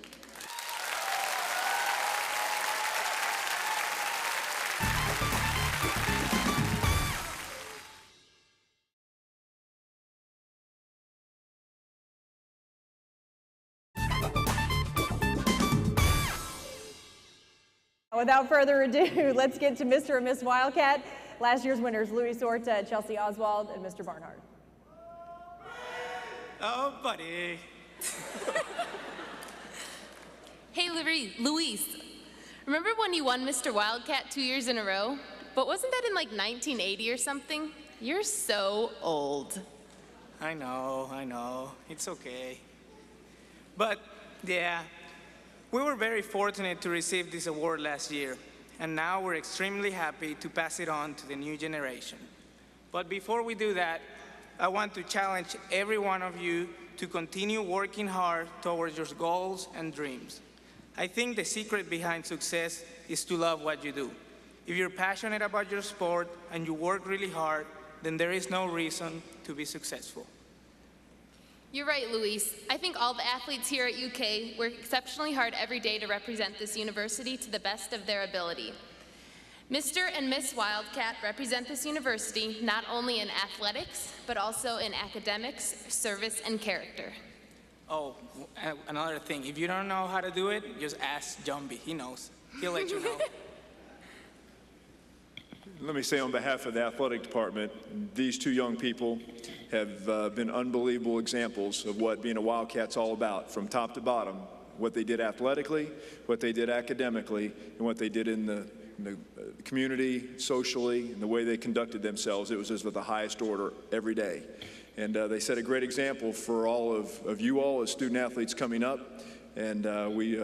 Without further ado, let's get to Mr. and Miss Wildcat. Last year's winners, Louis Sorta, Chelsea Oswald, and Mr. Barnhart. Oh, buddy. Hey, Luis, remember when you won Mr. Wildcat 2 years in a row? But wasn't that in like 1980 or something? You're so old. I know. It's okay. But, yeah, we were very fortunate to receive this award last year, and now we're extremely happy to pass it on to the new generation. But before we do that, I want to challenge every one of you to continue working hard towards your goals and dreams. I think the secret behind success is to love what you do. If you're passionate about your sport and you work really hard, then there is no reason to be successful. You're right, Luis. I think all the athletes here at UK work exceptionally hard every day to represent this university to the best of their ability. Mr. and Miss Wildcat represent this university not only in athletics, but also in academics, service, and character. Oh, another thing, if you don't know how to do it, just ask Jambi. He knows. He'll let you know. Let me say on behalf of the athletic department, these 2 young people have been unbelievable examples of what being a Wildcat's all about, from top to bottom, what they did athletically, what they did academically, and what they did in the community, socially, and the way they conducted themselves. It was just of the highest order every day. And they set a great example for all of you all as student athletes coming up. And we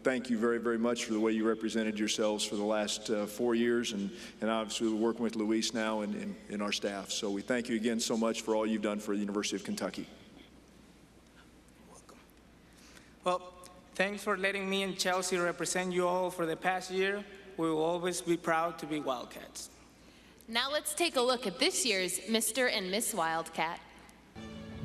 thank you very, very much for the way you represented yourselves for the last 4 years, and obviously we're working with Luis now and our staff. So we thank you again so much for all you've done for the University of Kentucky. Welcome. Well, thanks for letting me and Chelsea represent you all for the past year. We will always be proud to be Wildcats. Now let's take a look at this year's Mr. and Miss Wildcat.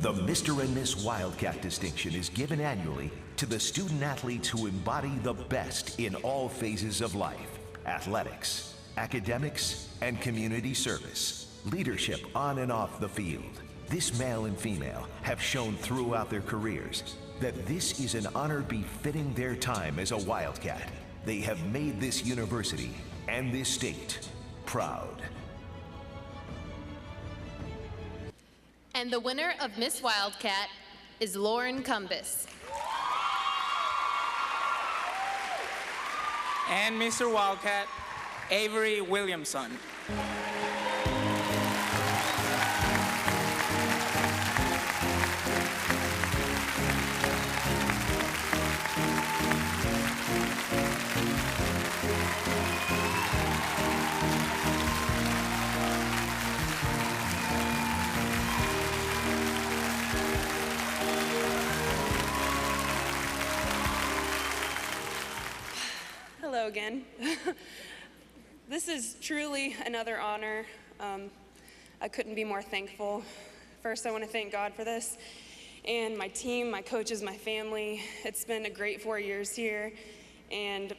The Mr. and Miss Wildcat distinction is given annually to the student athletes who embody the best in all phases of life: athletics, academics, and community service, leadership on and off the field. This male and female have shown throughout their careers that this is an honor befitting their time as a Wildcat. They have made this university and this state proud. And the winner of Miss Wildcat is Lauren Cumbus. And Mr. Wildcat, Avery Williamson. Hello again. This is truly another honor. I couldn't be more thankful. First, I want to thank God for this, and my team, my coaches, my family. It's been a great 4 years here, and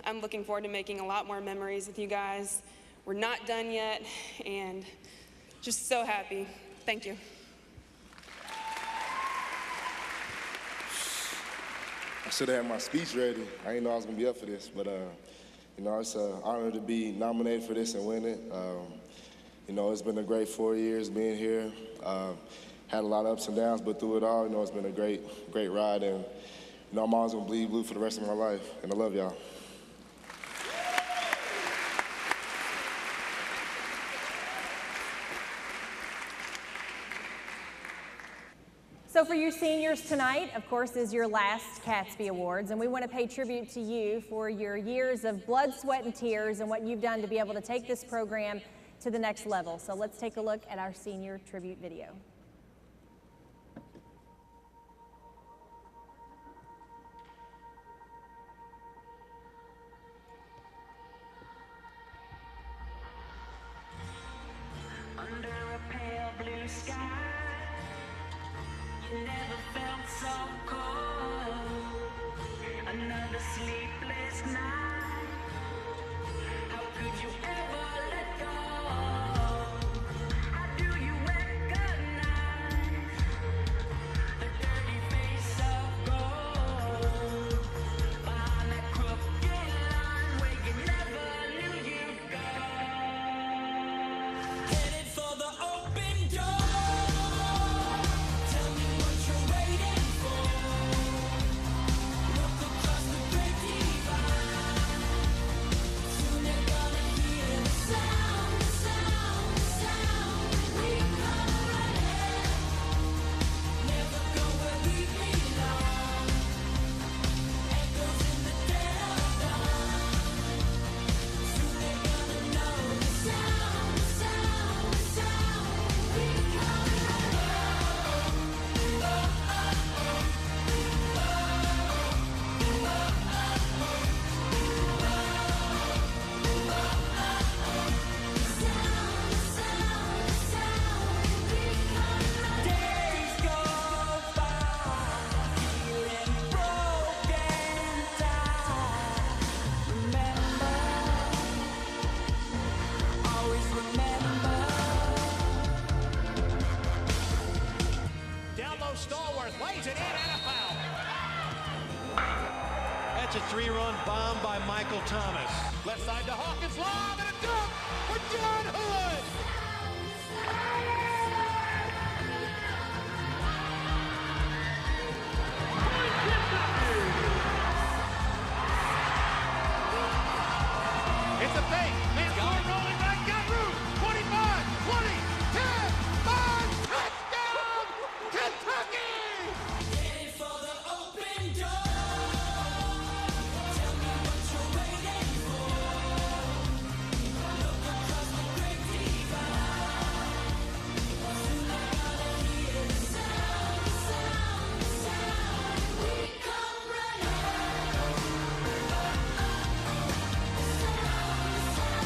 I'm looking forward to making a lot more memories with you guys. We're not done yet, and just so happy. Thank you. I should have had my speech ready. I didn't know I was going to be up for this, but you know, it's an honor to be nominated for this and win it. You know, it's been a great 4 years being here. Had a lot of ups and downs, but through it all, you know, it's been a great ride, and you know, I'm always going to bleed blue for the rest of my life, and I love y'all. So for you seniors tonight, of course, is your last Catspy Awards, and we want to pay tribute to you for your years of blood, sweat, and tears and what you've done to be able to take this program to the next level. So let's take a look at our senior tribute video. Under a pale blue sky, you never felt so cold. Another sleepless night. How could you ever let go? How do you recognize the dirty face of gold behind that crooked line where you never knew you'd go? Headed for the open door. Stallworth lays it in and a foul. That's a three-run bomb by Michael Thomas. Left side to Hawkins, lob and a dunk for John Hood. It's a fake. Mansour rolling back, got room. 25, 20, 10, 5, touchdown, Kentucky! Headed for the open door. Tell me what you're waiting for. Look across the great divide. Soon I gotta hear the sound, the sound, the sound. We come running. The sound, the sound.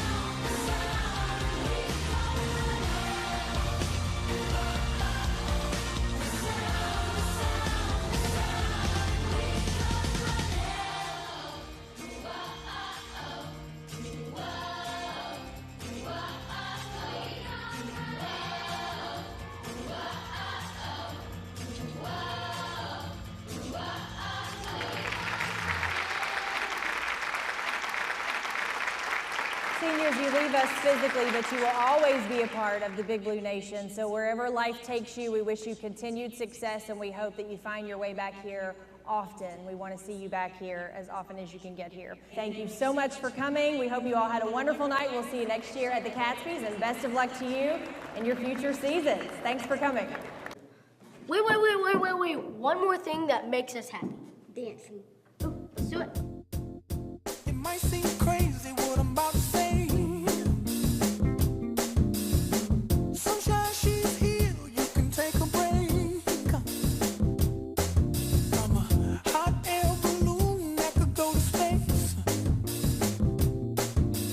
Seniors, you leave us physically, but you will always be a part of the Big Blue Nation. So wherever life takes you, we wish you continued success, and we hope that you find your way back here often. We want to see you back here as often as you can get here. Thank you so much for coming. We hope you all had a wonderful night. We'll see you next year at the Catspys, and best of luck to you in your future seasons. Thanks for coming. Wait. One more thing that makes us happy. Dancing. Oh, let's do it. It might seem crazy what I'm about to say. Sunshine, she's here. You can take a break. I'm a hot air balloon that could go to space.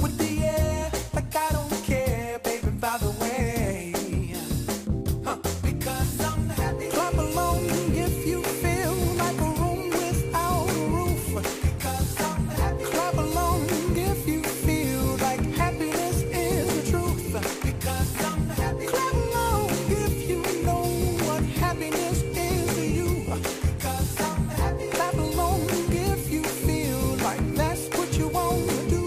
With the air, like I don't care, baby, by the way. Because I'm happy. Clap along if you feel like a room without a roof. Because I'm happy. Clap along if you feel like happiness is the truth. Because I'm happy. Clap along if you know what happiness is to you. Because I'm happy. Clap along if you feel like that's what you want to do.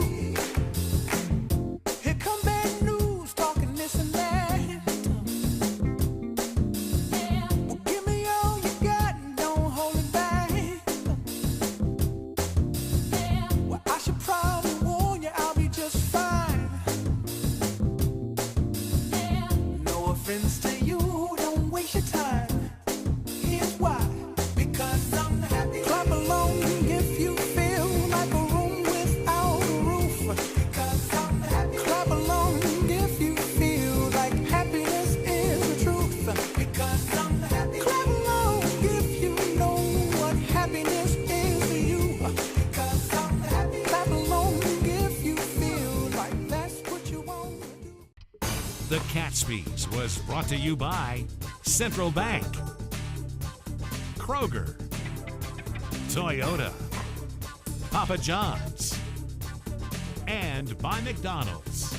Here come bad news, talking this and that. Well, give me all you got and don't hold it back. Well, I should probably warn you, I'll be just fine. No offense to you, don't waste your time. Here's why. Because I'm happy. Clap along if you feel like a room without a roof. Because I'm happy. Clap along if you feel like happiness is the truth. Because I'm happy. Clap along if you know what happiness is to you. Because I'm happy. Clap along if you feel like that's what you want to do. The Catspys was brought to you by Central Bank, Kroger, Toyota, Papa John's, and by McDonald's.